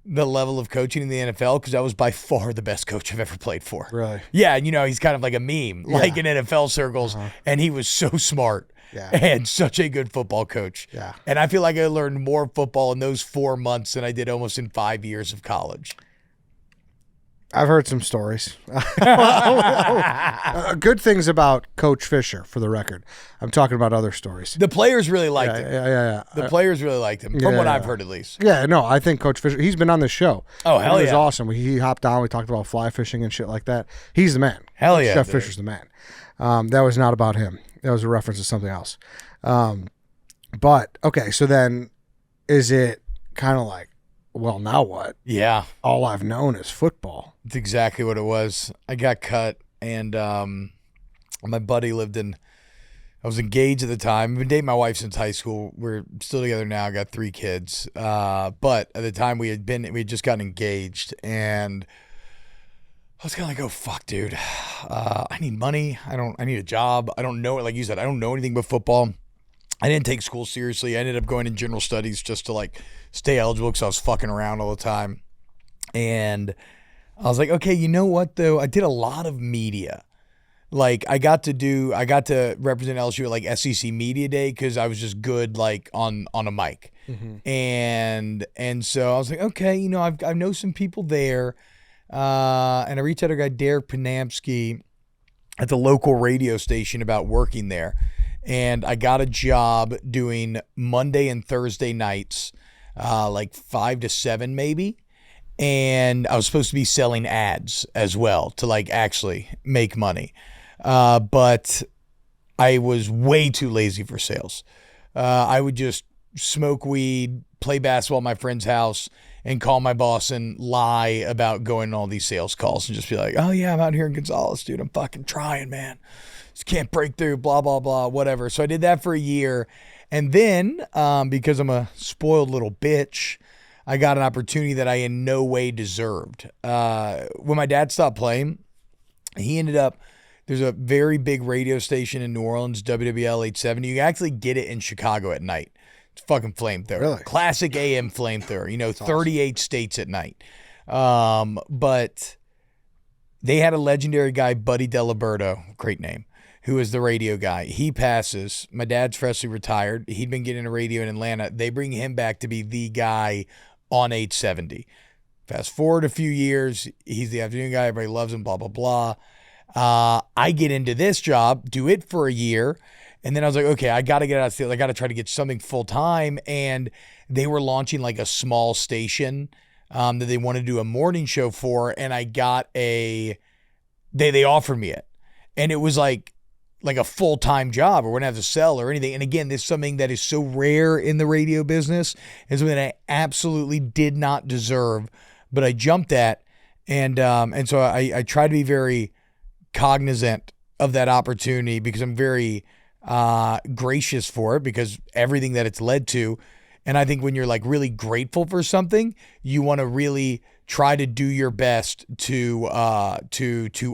the level of coaching in the NFL because that was by far the best coach I've ever played for. Really? Yeah, and he's kind of like a meme, like in NFL circles, and he was so smart and such a good football coach. Yeah. And I feel like I learned more football in those 4 months than I did almost in 5 years of college. I've heard some stories. Good things about Coach Fisher, for the record. I'm talking about other stories. The players really liked him. Yeah. The players really liked him, from what I've heard at least. Yeah, no, I think Coach Fisher, he's been on this show. Oh, hell yeah. He was awesome. He hopped on. We talked about fly fishing and shit like that. He's the man. Hell yeah. Jeff Fisher's the man. That was not about him. That was a reference to something else. But, okay, so then is it kind of like, well, now what? Yeah. All I've known is football. That's exactly what it was. I got cut, and my buddy I was engaged at the time. I've been dating my wife since high school. We're still together now. I got 3 kids. But at the time we had just gotten engaged, and I was kind of like, oh, fuck, dude. I need money. I need a job. I don't know. Like you said, I don't know anything but football. I didn't take school seriously. I ended up going in general studies just to like stay eligible because I was fucking around all the time. And I was like, okay, you know what though? I did a lot of media. Like I got to represent LSU at like SEC Media Day because I was just good like on a mic. Mm-hmm. And so I was like, okay, I know some people there. And I reached out to a guy, Derek Panamsky, at the local radio station about working there. And I got a job doing Monday and Thursday nights, like 5 to 7 maybe. And I was supposed to be selling ads as well to like actually make money. But I was way too lazy for sales. I would just smoke weed, play basketball at my friend's house, and call my boss and lie about going on all these sales calls and just be like, oh yeah, I'm out here in Gonzales, dude. I'm fucking trying, man. Just can't break through, blah, blah, blah, whatever. So I did that for a year. And then, because I'm a spoiled little bitch, I got an opportunity that I in no way deserved. When my dad stopped playing, he ended up, there's a very big radio station in New Orleans, WWL 870. You can actually get it in Chicago at night. It's fucking flamethrower. Really? Classic AM flamethrower. That's 38 awesome. States at night. But they had a legendary guy, Buddy Deliberto, great name, who is the radio guy. He passes. My dad's freshly retired. He'd been getting a radio in Atlanta. They bring him back to be the guy on 870. Fast forward a few years. He's the afternoon guy. Everybody loves him, blah, blah, blah. I get into this job, do it for a year. And then I was like, okay, I got to get out of sales. I got to try to get something full time. And they were launching like a small station that they wanted to do a morning show for. And I got they offered me it. And it was like a full-time job, or wouldn't have to sell or anything. And again, this is something that is so rare in the radio business and something that I absolutely did not deserve, but I jumped at. And so I try to be very cognizant of that opportunity because I'm very gracious for it because everything that it's led to. And I think when you're like really grateful for something, you want to really try to do your best to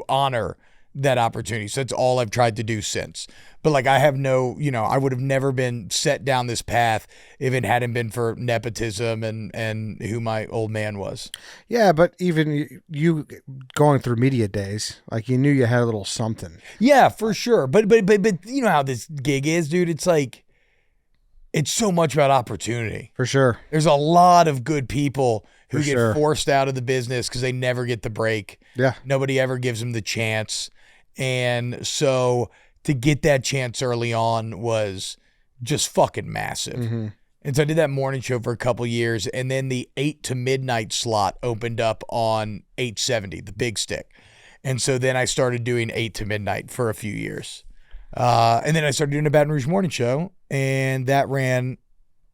honor that opportunity. So that's all I've tried to do since. But like I have no, I would have never been set down this path if it hadn't been for nepotism and who my old man was. Yeah, but even you going through media days, like you knew you had a little something. Yeah, for sure. But you know how this gig is, dude. It's like it's so much about opportunity. For sure. There's a lot of good people who get sure. forced out of the business because they never get the break. Yeah. Nobody ever gives them the chance. And so to get that chance early on was just fucking massive. Mm-hmm. And so I did that morning show for a couple years. And then the 8 to midnight slot opened up on 870, the big stick. And so then I started doing 8 to midnight for a few years. And then I started doing a Baton Rouge morning show. And that ran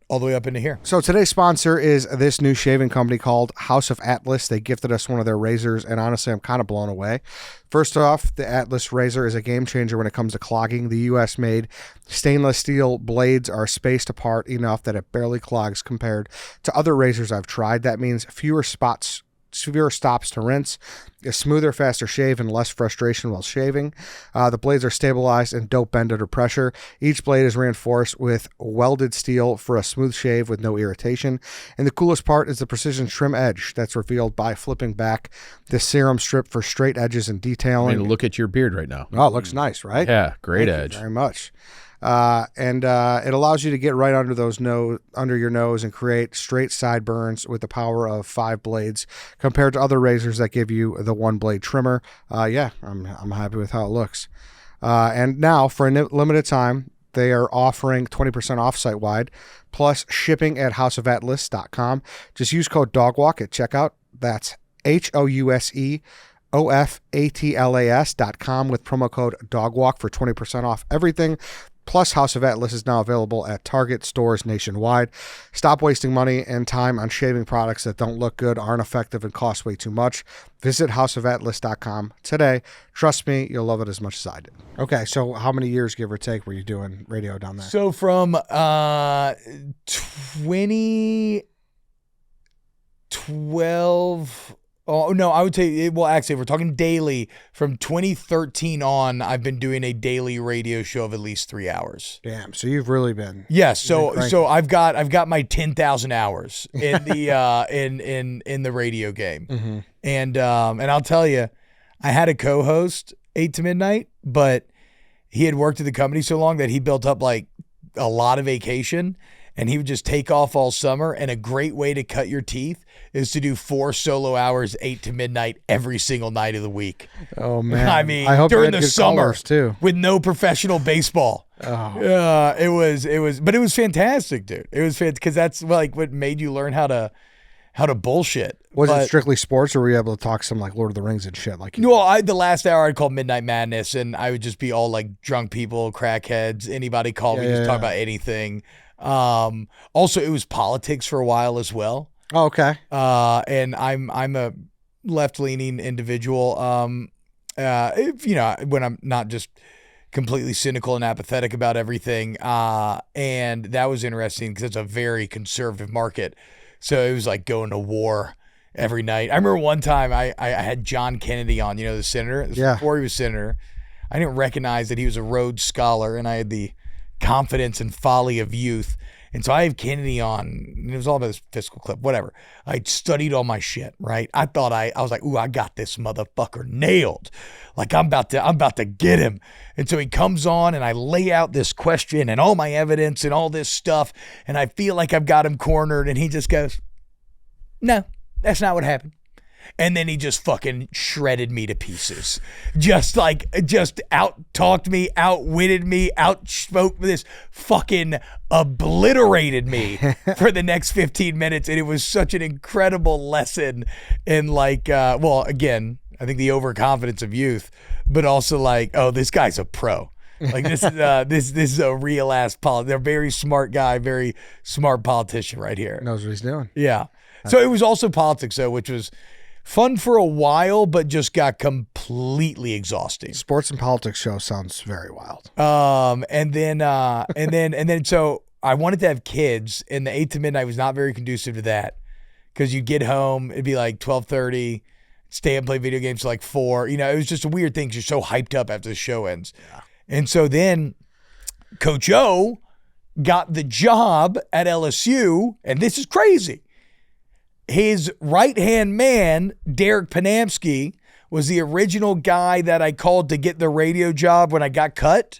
all the way up into here. So today's sponsor is this new shaving company called House of Atlas. They gifted us one of their razors, and honestly, I'm kind of blown away. First off, the Atlas razor is a game changer when it comes to clogging. The U.S.-made stainless steel blades are spaced apart enough that it barely clogs compared to other razors I've tried. That means fewer stops to rinse, a smoother, faster shave, and less frustration while shaving. The blades are stabilized and don't bend under pressure. Each blade is reinforced with welded steel for a smooth shave with no irritation. And the coolest part is the precision trim edge that's revealed by flipping back the serum strip for straight edges and detailing. I mean, look at your beard right now. Oh, it looks nice, right? Yeah, great Thank edge. you very much. And it allows you to get right under your nose and create straight sideburns with the power of 5 blades compared to other razors that give you the 1 blade trimmer. Yeah, I'm happy with how it looks. And now for a limited time, they are offering 20% off site-wide plus shipping at houseofatlas.com. Just use code DOGWALK at checkout. That's HOUSEOFATLAS.com with promo code DOGWALK for 20% off everything. Plus, House of Atlas is now available at Target stores nationwide. Stop wasting money and time on shaving products that don't look good, aren't effective, and cost way too much. Visit houseofatlas.com today. Trust me, you'll love it as much as I did. Okay, so how many years, give or take, were you doing radio down there? So from 2012... Oh, no, I would say, well, actually, if we're talking daily, from 2013 on, I've been doing a daily radio show of at least 3 hours. Damn, so you've really been... Yes, so I've got my 10,000 hours in the in the radio game. Mm-hmm. And I'll tell you, I had a co-host 8 to midnight, but he had worked at the company so long that he built up like a lot of vacation. And he would just take off all summer. And a great way to cut your teeth is to do 4 solo hours, 8 to midnight, every single night of the week. Oh, man. I mean, I hope during the summer too. with no professional baseball. Oh. It was fantastic, dude. It was fantastic because that's like what made you learn how to bullshit. Was it strictly sports, or were you able to talk some like Lord of the Rings and shit? The last hour I'd call Midnight Madness, and I would just be all like drunk people, crackheads, anybody call me, just talk about anything. Also, it was politics for a while as well. Oh, okay. And I'm a left-leaning individual. When I'm not just completely cynical and apathetic about everything. And that was interesting because it's a very conservative market. So it was like going to war every night. I remember one time I had John Kennedy on, the senator. Before he was senator. I didn't recognize that he was a Rhodes Scholar, and I had the confidence and folly of youth. And so I have Kennedy on, and it was all about this fiscal clip, whatever. I studied all my shit, right? I thought I was like, ooh, I got this motherfucker nailed. Like I'm about to get him. And so he comes on, and I lay out this question and all my evidence and all this stuff, and I feel like I've got him cornered, and he just goes, no, that's not what happened. And then he just fucking shredded me to pieces. Just out-talked me, outwitted me, outspoke this, fucking obliterated me for the next 15 minutes. And it was such an incredible lesson in again, I think the overconfidence of youth, but also oh, this guy's a pro. Like this is a real ass They're very smart guy, very smart politician right here. Knows what he's doing. Yeah. So it was also politics though, which was fun for a while, but just got completely exhausting. Sports and politics show sounds very wild. And then so I wanted to have kids, and the 8 to midnight was not very conducive to that, because you'd get home, it'd be like 12:30, stay and play video games till like 4. You know, it was just a weird thing, 'cause you're so hyped up after the show ends. Yeah. And so then Coach O got the job at LSU, and this is crazy. His right-hand man, Derek Panamsky, was the original guy that I called to get the radio job when I got cut.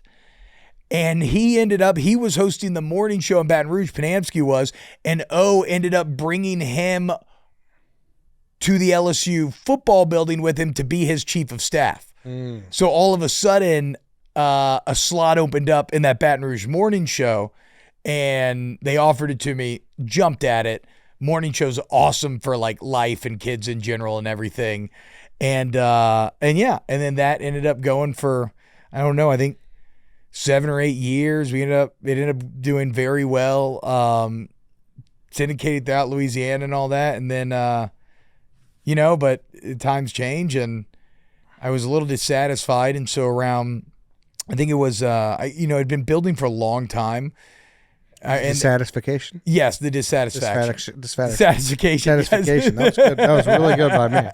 And he was hosting the morning show in Baton Rouge, Panamsky was, and O ended up bringing him to the LSU football building with him to be his chief of staff. So all of a sudden, a slot opened up in that Baton Rouge morning show, and they offered it to me, jumped at it. Morning show's awesome for like life and kids in general and everything. And then that ended up going for, I don't know, I think 7 or 8 years. It ended up doing very well. Syndicated throughout Louisiana and all that. And then, but times change, and I was a little dissatisfied. And so around, I think it was, I'd been building for a long time. Dissatisfaction? Yes, the dissatisfaction. Dissatisfaction. That was good. That was really good by me.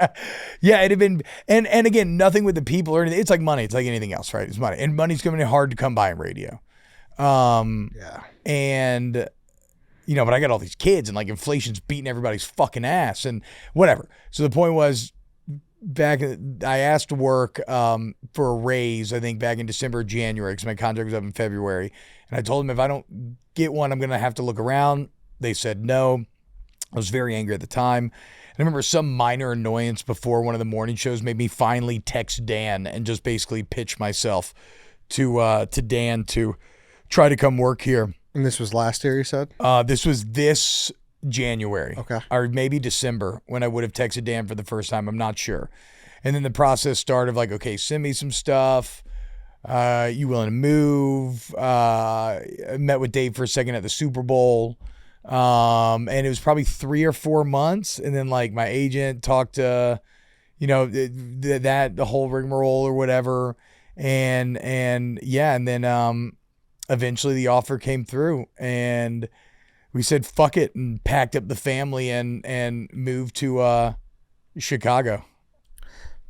Yeah, it had been, and again, nothing with the people or anything. It's like money. It's like anything else, right? It's money. And money's coming in hard to come by in radio. Yeah. And, but I got all these kids, and like inflation's beating everybody's fucking ass and whatever. So the point was, I asked to work for a raise, I think back in December or January, because my contract was up in February. And I told them, if I don't get one, I'm going to have to look around. They said no. I was very angry at the time. And I remember some minor annoyance before one of the morning shows made me finally text Dan and just basically pitch myself to Dan to try to come work here. And this was last year, you said? This was this January. Okay. Or maybe December, when I would have texted Dan for the first time. I'm not sure. And then the process started of like, okay, send me some stuff. You willing to move? I met with Dave for a second at the Super Bowl. And it was probably 3 or 4 months. And then like my agent talked to, the whole rigmarole or whatever. And then eventually the offer came through, and we said, fuck it, and packed up the family and moved to Chicago.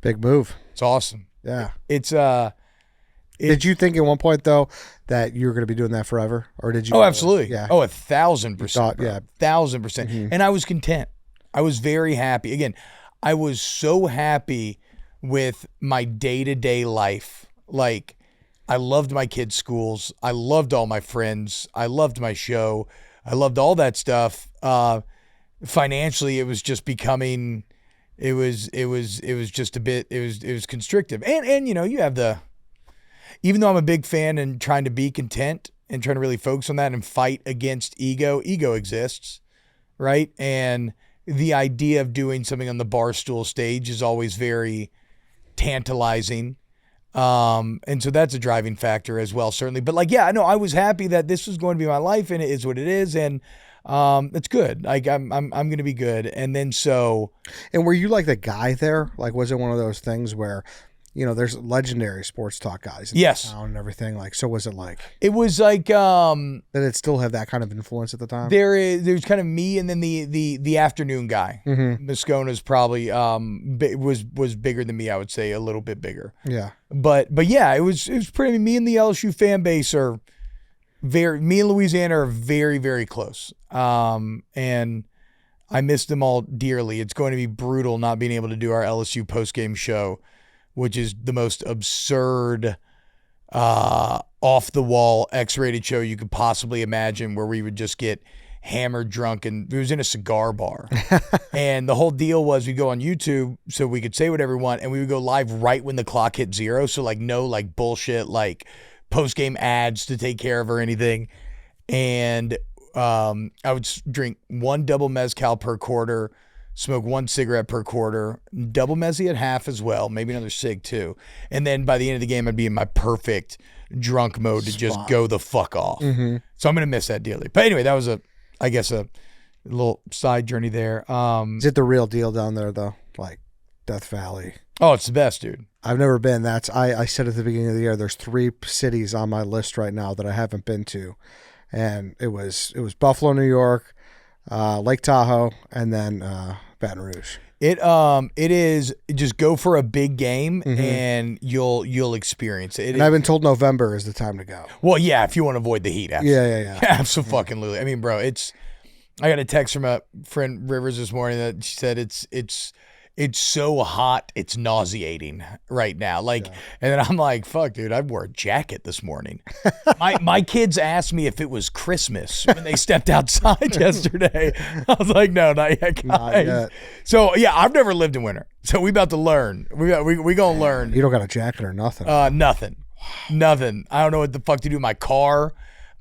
Big move. It's awesome. Yeah. Did you think at one point, though, that you were going to be doing that forever? Or did you? Oh, absolutely. Yeah. Oh, 1,000%. Thought, yeah. 1,000%. Mm-hmm. And I was content. I was very happy. Again, I was so happy with my day-to-day life. Like, I loved my kids' schools. I loved all my friends. I loved my show. I loved all that stuff. Financially, it was just becoming, it was just a bit, it was constrictive. And you have even though I'm a big fan and trying to be content and trying to really focus on that and fight against ego exists, right? And the idea of doing something on the Barstool stage is always very tantalizing. And so that's a driving factor as well, certainly. But I was happy that this was going to be my life, and it is what it is. And it's good. Like I'm going to be good. And then and were you like the guy there? Like, was it one of those things where, there's legendary sports talk guys in yes. town and everything. Like, so was it like? It was like did it still have that kind of influence at the time? There's kind of me, and then the afternoon guy. Mm-hmm. Moscona's probably was bigger than me. I would say a little bit bigger. Yeah. But yeah, it was pretty. Me and the LSU fan base are me and Louisiana are very, very close. And I miss them all dearly. It's going to be brutal not being able to do our LSU postgame show, which is the most absurd, off-the-wall, X-rated show you could possibly imagine, where we would just get hammered drunk, and it was in a cigar bar. And the whole deal was we'd go on YouTube so we could say whatever we want, and we would go live right when the clock hit 0. So no bullshit, post-game ads to take care of or anything. And I would drink 1 double mezcal per quarter, smoke 1 cigarette per quarter, double mezzy at half as well, maybe another cig too. And then by the end of the game, I'd be in my perfect drunk mode to just go the fuck off. Mm-hmm. So I'm going to miss that dearly. But anyway, that was a little side journey there. Is it the real deal down there though? Like, Death Valley. Oh, it's the best, dude. I've never been. I said at the beginning of the year, there's 3 cities on my list right now that I haven't been to, and it was Buffalo, New York, Lake Tahoe, and then Baton Rouge. It is just go for a big game and you'll experience it. And I've been told November is the time to go. Well, yeah, if you want to avoid the heat. Yeah. Absolutely. I mean, bro, I got a text from a friend Rivers this morning that she said it's so hot, it's nauseating right now. Like, and then I'm like, fuck, dude, I wore a jacket this morning. My kids asked me if it was Christmas when they stepped outside yesterday. I was like, no, not yet, guys. Not yet. So yeah, I've never lived in winter, so we about to learn. We gonna learn. You don't got a jacket or nothing. Nothing. I don't know what the fuck to do with my car.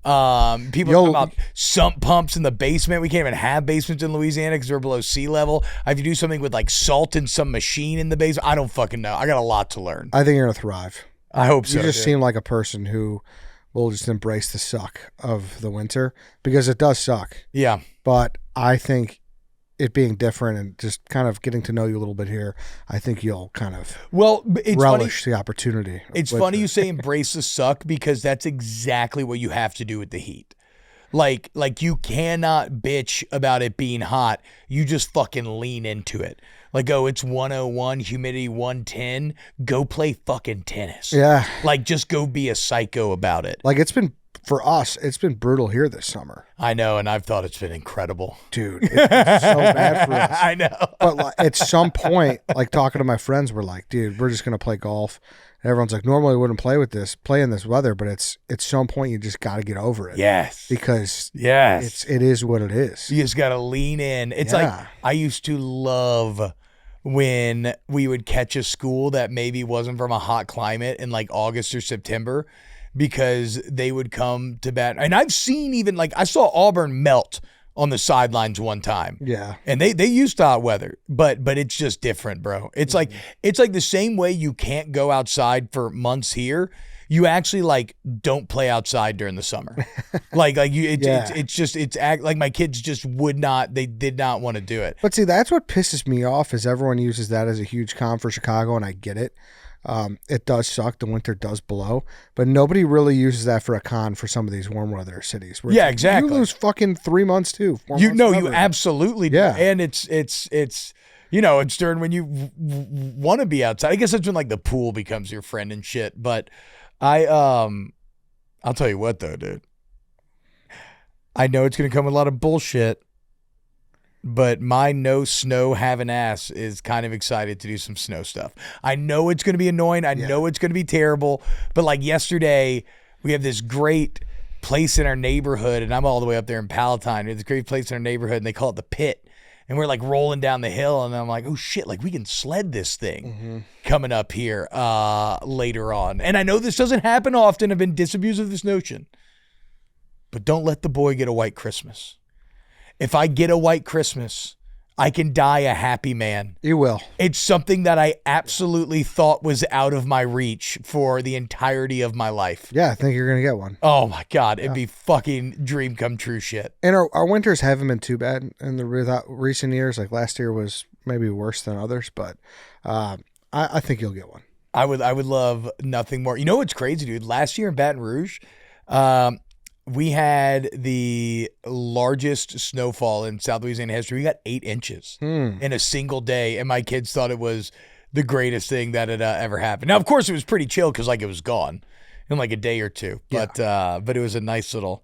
People talk about sump pumps in the basement. We can't even have basements in Louisiana because we're below sea level. I have to do something with like salt in some machine in the basement. I don't fucking know. I got a lot to learn. I think you're gonna thrive. I hope so. You just seem like a person who will just embrace the suck of the winter because it does suck. Yeah. But I think it being different and just kind of getting to know you a little bit here, I think you'll kind of relish the opportunity. It's funny you say embrace the suck because that's exactly what you have to do with the heat. Like you cannot bitch about it being hot. You just fucking lean into it. Like, oh, it's 101, humidity 110. Go play fucking tennis. Yeah. Like, just go be a psycho about it. Like, for us, it's been brutal here this summer. I know, and I've thought it's been incredible. Dude, it's been so bad for us. I know. But like, at some point, like talking to my friends, we're like, dude, we're just going to play golf. And everyone's like, normally we wouldn't play in this weather, but it's at some point you just got to get over it. Yes. Because it is what it is. You just got to lean in. It's like, I used to love when we would catch a school that maybe wasn't from a hot climate in like August or September, because they would come to bat. And I've seen even like I saw Auburn melt on the sidelines one time. Yeah. And they used to hot weather, but it's just different, bro. It's like the same way you can't go outside for months here. You actually like don't play outside during the summer. like my kids just did not want to do it. But see, that's what pisses me off is everyone uses that as a huge con for Chicago, and I get it. It does suck. The winter does blow, but nobody really uses that for a con for some of these warm weather cities. Yeah, exactly. You lose fucking 3 months too. You absolutely do. Yeah. And it's it's during when you want to be outside. I guess that's when like the pool becomes your friend and shit. But I'll tell you what though, dude. I know it's gonna come with a lot of bullshit. But my no snow having ass is kind of excited to do some snow stuff. I know it's going to be annoying. I know it's going to be terrible. But like yesterday, we have this great place in our neighborhood, and I'm all the way up there in Palatine. There's a great place in our neighborhood, and they call it the Pit. And we're like rolling down the hill, and I'm like, oh shit, like we can sled this thing coming up here later on. And I know this doesn't happen often. I've been disabused of this notion. But don't let the boy get a white Christmas. If I get a white Christmas, I can die a happy man. You will. It's something that I absolutely thought was out of my reach for the entirety of my life. Yeah, I think you're going to get one. Oh, my God. It'd be fucking dream come true shit. And our winters haven't been too bad in the recent years. Like last year was maybe worse than others, but I think you'll get one. I would love nothing more. You know what's crazy, dude? Last year in Baton Rouge, we had the largest snowfall in South Louisiana history. We got 8 inches in a single day, and my kids thought it was the greatest thing that had ever happened. Now, of course, it was pretty chill because like it was gone in like a day or two. But it was a nice little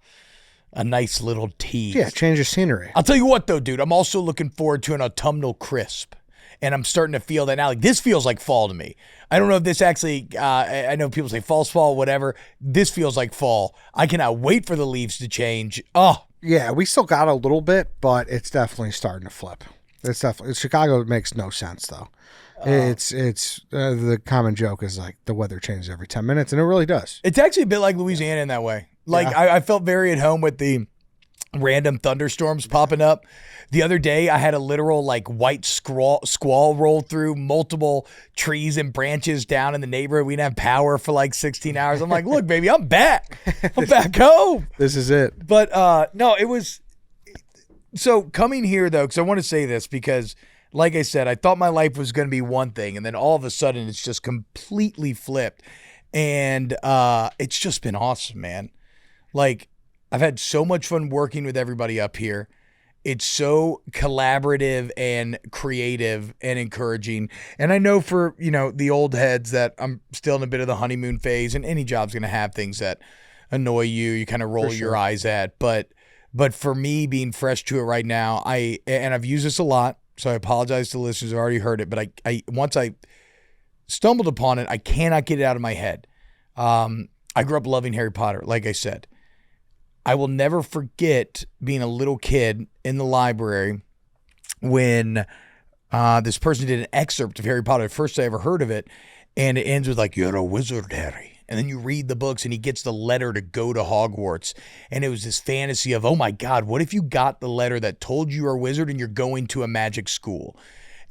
tease. Yeah, change of scenery. I'll tell you what, though, dude. I'm also looking forward to an autumnal crisp. And I'm starting to feel that now. Like this feels like fall to me. I don't know if this actually, I know people say false fall, whatever. This feels like fall. I cannot wait for the leaves to change. Oh. Yeah, we still got a little bit, but it's definitely starting to flip. Chicago makes no sense though. It's the common joke is like the weather changes every 10 minutes, and it really does. It's actually a bit like Louisiana in that way. Like I felt very at home with the random thunderstorms popping up. The other day, I had a literal like white squall roll through multiple trees and branches down in the neighborhood. We didn't have power for like 16 hours. I'm like, look, baby, I'm back. I'm back home. This is it. But no, it was. So coming here, though, because I want to say this because Like I said, I thought my life was going to be one thing, and then all of a sudden it's just completely flipped. And it's just been awesome, man. Like, I've had so much fun working with everybody up here. It's so collaborative and creative and encouraging. And I know for, the old heads that I'm still in a bit of the honeymoon phase, and any job's going to have things that annoy you. You kind of roll your eyes at. But for me, being fresh to it right now, and I've used this a lot, so I apologize to listeners who already heard it, but I once I stumbled upon it, I cannot get it out of my head. I grew up loving Harry Potter, like I said. I will never forget being a little kid in the library when this person did an excerpt of Harry Potter, the first I ever heard of it, and it ends with like, "You're a wizard, Harry." And then you read the books and he gets the letter to go to Hogwarts. And it was this fantasy of, oh my God, what if you got the letter that told you you're a wizard and you're going to a magic school?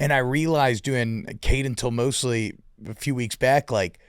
And I realized doing Kate until mostly a few weeks back, like,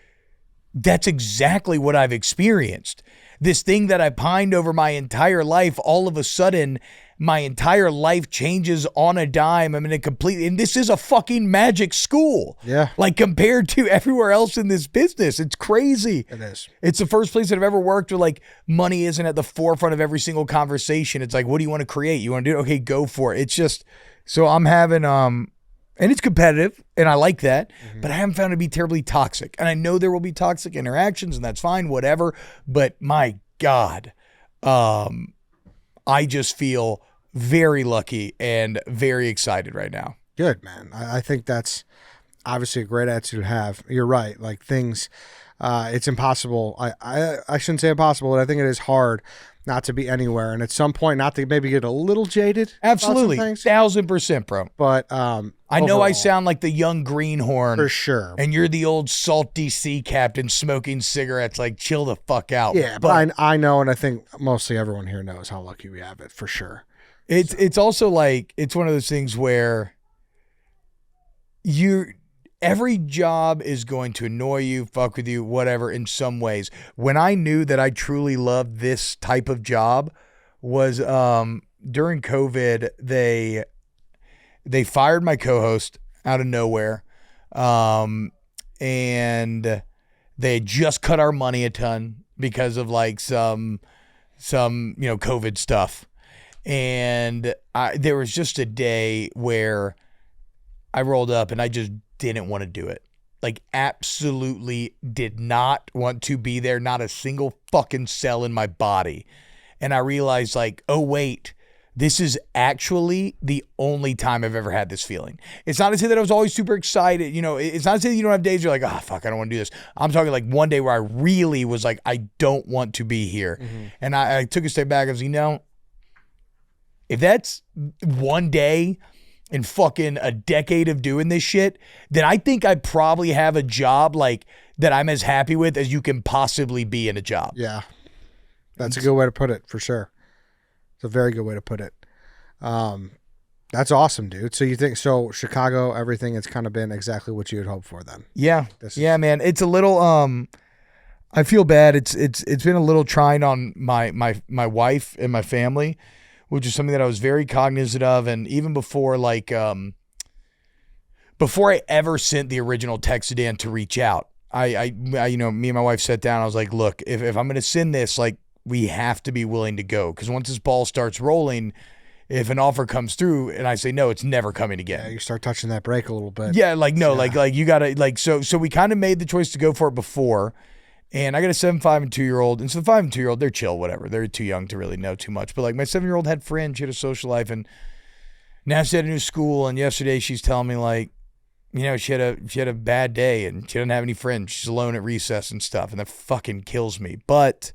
that's exactly what I've experienced. This thing that I pined over my entire life, all of a sudden, my entire life changes on a dime. I'm in a complete, and this is a fucking magic school. Yeah. Like, compared to everywhere else in this business, it's crazy. It is. It's the first place that I've ever worked where, like, money isn't at the forefront of every single conversation. It's like, what do you want to create? You want to do it? Okay, go for it. It's just, so I'm having, and it's competitive, and I like that, but I haven't found it to be terribly toxic. And I know there will be toxic interactions, and that's fine, whatever. But my God, I just feel very lucky and very excited right now. Good, man. I think that's obviously a great attitude to have. You're right. Like, things, it's impossible. I shouldn't say impossible, but I think it is hard not to be anywhere. And at some point, not to maybe get a little jaded. Absolutely. About some things. 1000%, bro. But I know I sound like the young greenhorn. For sure. And you're the old salty sea captain smoking cigarettes. Like, chill the fuck out. Yeah, but I know, and I think mostly everyone here knows how lucky we have it, for sure. It's also like, it's one of those things where every job is going to annoy you, fuck with you, whatever, in some ways. When I knew that I truly loved this type of job was during COVID, they fired my co-host out of nowhere. And they had just cut our money a ton because of like some COVID stuff. And there was just a day where I rolled up and I just didn't want to do it. Like, absolutely did not want to be there. Not a single fucking cell in my body. And I realized, like, oh, wait, this is actually the only time I've ever had this feeling. It's not to say that I was always super excited. It's not to say that you don't have days where you're like, oh, fuck, I don't want to do this. I'm talking like one day where I really was like, I don't want to be here. Mm-hmm. And I took a step back and was like, if that's one day in fucking a decade of doing this shit, then I think I probably have a job like that I'm as happy with as you can possibly be in a job. Yeah. That's a good way to put it, for sure. It's a very good way to put it. That's awesome, dude. So you think, Chicago, everything has kind of been exactly what you had hoped for then? Yeah. Yeah, man. It's a little, I feel bad. It's been a little trying on my wife and my family, which is something that I was very cognizant of. And even before, like, before I ever sent the original text to Dan to reach out, I me and my wife sat down. I was like, look, if I'm going to send this, like, we have to be willing to go. Because once this ball starts rolling, if an offer comes through and I say no, it's never coming again. Yeah, you start touching that brake a little bit. Yeah, like, no, yeah. like you got to, like, so we kind of made the choice to go for it before. And I got a 7, 5, and 2-year-old. And so the 5 and 2-year-old, they're chill, whatever. They're too young to really know too much. But like, my 7-year-old had friends. She had a social life. And now she's at a new school. And yesterday she's telling me, like, she had a bad day and she doesn't have any friends. She's alone at recess and stuff. And that fucking kills me. But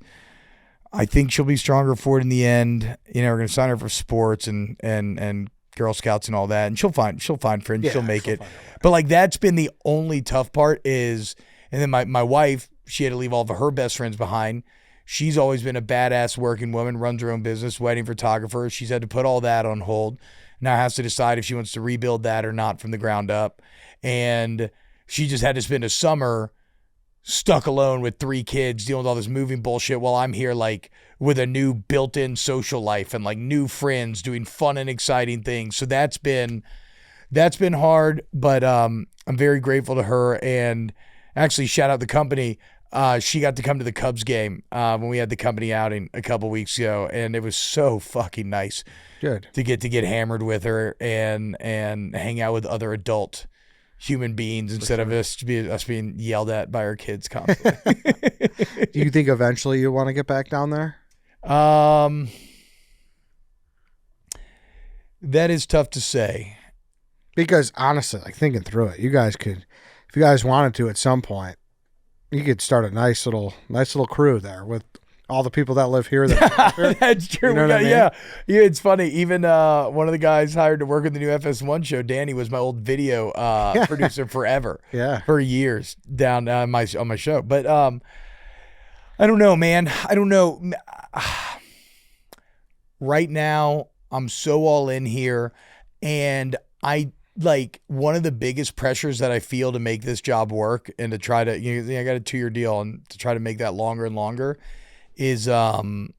I think she'll be stronger for it in the end. We're going to sign her for sports and Girl Scouts and all that. And she'll find friends. Yeah, she'll make it. But like, that's been the only tough part is, and then my wife, she had to leave all of her best friends behind. She's always been a badass working woman, runs her own business, wedding photographer. She's had to put all that on hold. Now has to decide if she wants to rebuild that or not from the ground up. And she just had to spend a summer stuck alone with 3 kids dealing with all this moving bullshit while I'm here, like, with a new built-in social life and like new friends doing fun and exciting things. So that's been that's been hard, but I'm very grateful to her. And actually, shout out the company. She got to come to the Cubs game when we had the company outing a couple weeks ago, and it was so fucking nice. Good. To get hammered with her and hang out with other adult human beings instead of us being yelled at by our kids constantly. Do you think eventually you want to get back down there? That is tough to say. Because honestly, like thinking through it, you guys could, if you guys wanted to at some point, you could start a nice little crew there with all the people that live here. That's true. You know what I mean? Yeah. It's funny. Even one of the guys hired to work on the new FS1 show, Danny, was my old video producer forever. Yeah. For years down on my show. But I don't know, man. I don't know. Right now, I'm so all in here, and I like one of the biggest pressures that I feel to make this job work and to try to, I got a 2-year deal, and to try to make that longer and longer is I don't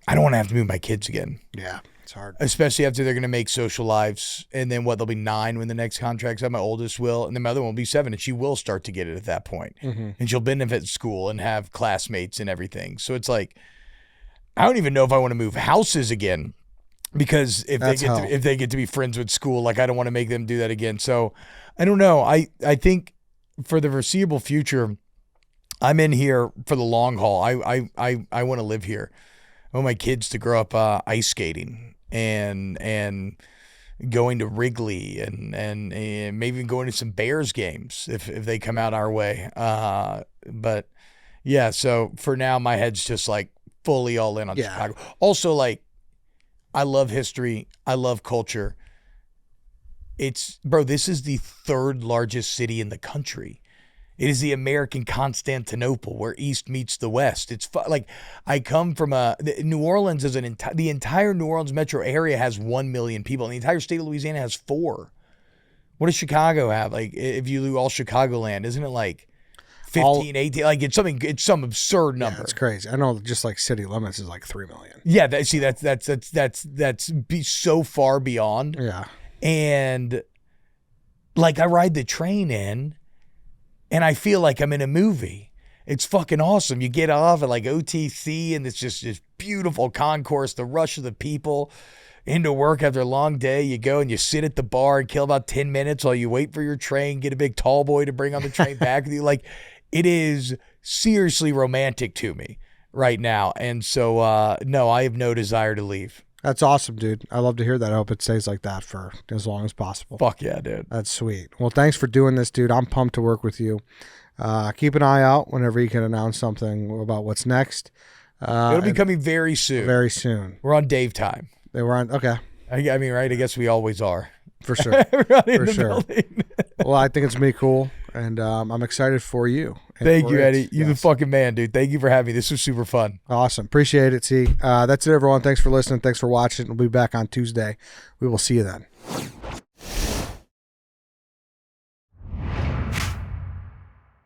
want to have to move my kids again. Yeah, it's hard. Especially after they're going to make social lives, and then they'll be 9 when the next contract's up. My oldest will, and then my other one will be 7, and she will start to get it at that point. Mm-hmm. And she'll benefit school and have classmates and everything. So it's like, I don't even know if I want to move houses again, because if they get to be friends with school, like I don't want to make them do that again. So I don't know. I think for the foreseeable future, I'm in here for the long haul. I want to live here. I want my kids to grow up ice skating and going to Wrigley and maybe even going to some Bears games if they come out our way. But yeah, so for now, my head's just like fully all in on Chicago. Also, like, I love history. I love culture. This is the 3rd largest city in the country. It is the American Constantinople, where East meets the West. It's like, I come from New Orleans is the entire New Orleans metro area has 1 million people, and the entire state of Louisiana has 4. What does Chicago have? Like, if you do all Chicagoland, isn't it like 15, 18? Like, it's some absurd number. Yeah, it's crazy. I know, just like city limits is like 3 million. Yeah, that's so far beyond. Yeah, and like I ride the train in. And I feel like I'm in a movie. It's fucking awesome. You get off at like OTC, and it's just this beautiful concourse, the rush of the people into work after a long day. You go and you sit at the bar and kill about 10 minutes while you wait for your train, get a big tall boy to bring on the train back with you. Like, it is seriously romantic to me right now. And so, no, I have no desire to leave. that's awesome, dude. I love to hear that. I hope it stays like that for as long as possible. Fuck yeah, dude. That's sweet. Well, thanks for doing this, dude. I'm pumped to work with you. Keep an eye out whenever you can announce something about what's next. It'll be coming very soon. Very soon. We're on Dave time. They were on. Okay. I mean, right? I guess we always are. For sure. For sure. Building. Well, I think it's going to be cool, and I'm excited for you. Thank you, Eddie. You're the fucking man, dude. Thank you for having me. This was super fun. Awesome. Appreciate it, C. That's it, everyone. Thanks for listening. Thanks for watching. We'll be back on Tuesday. We will see you then.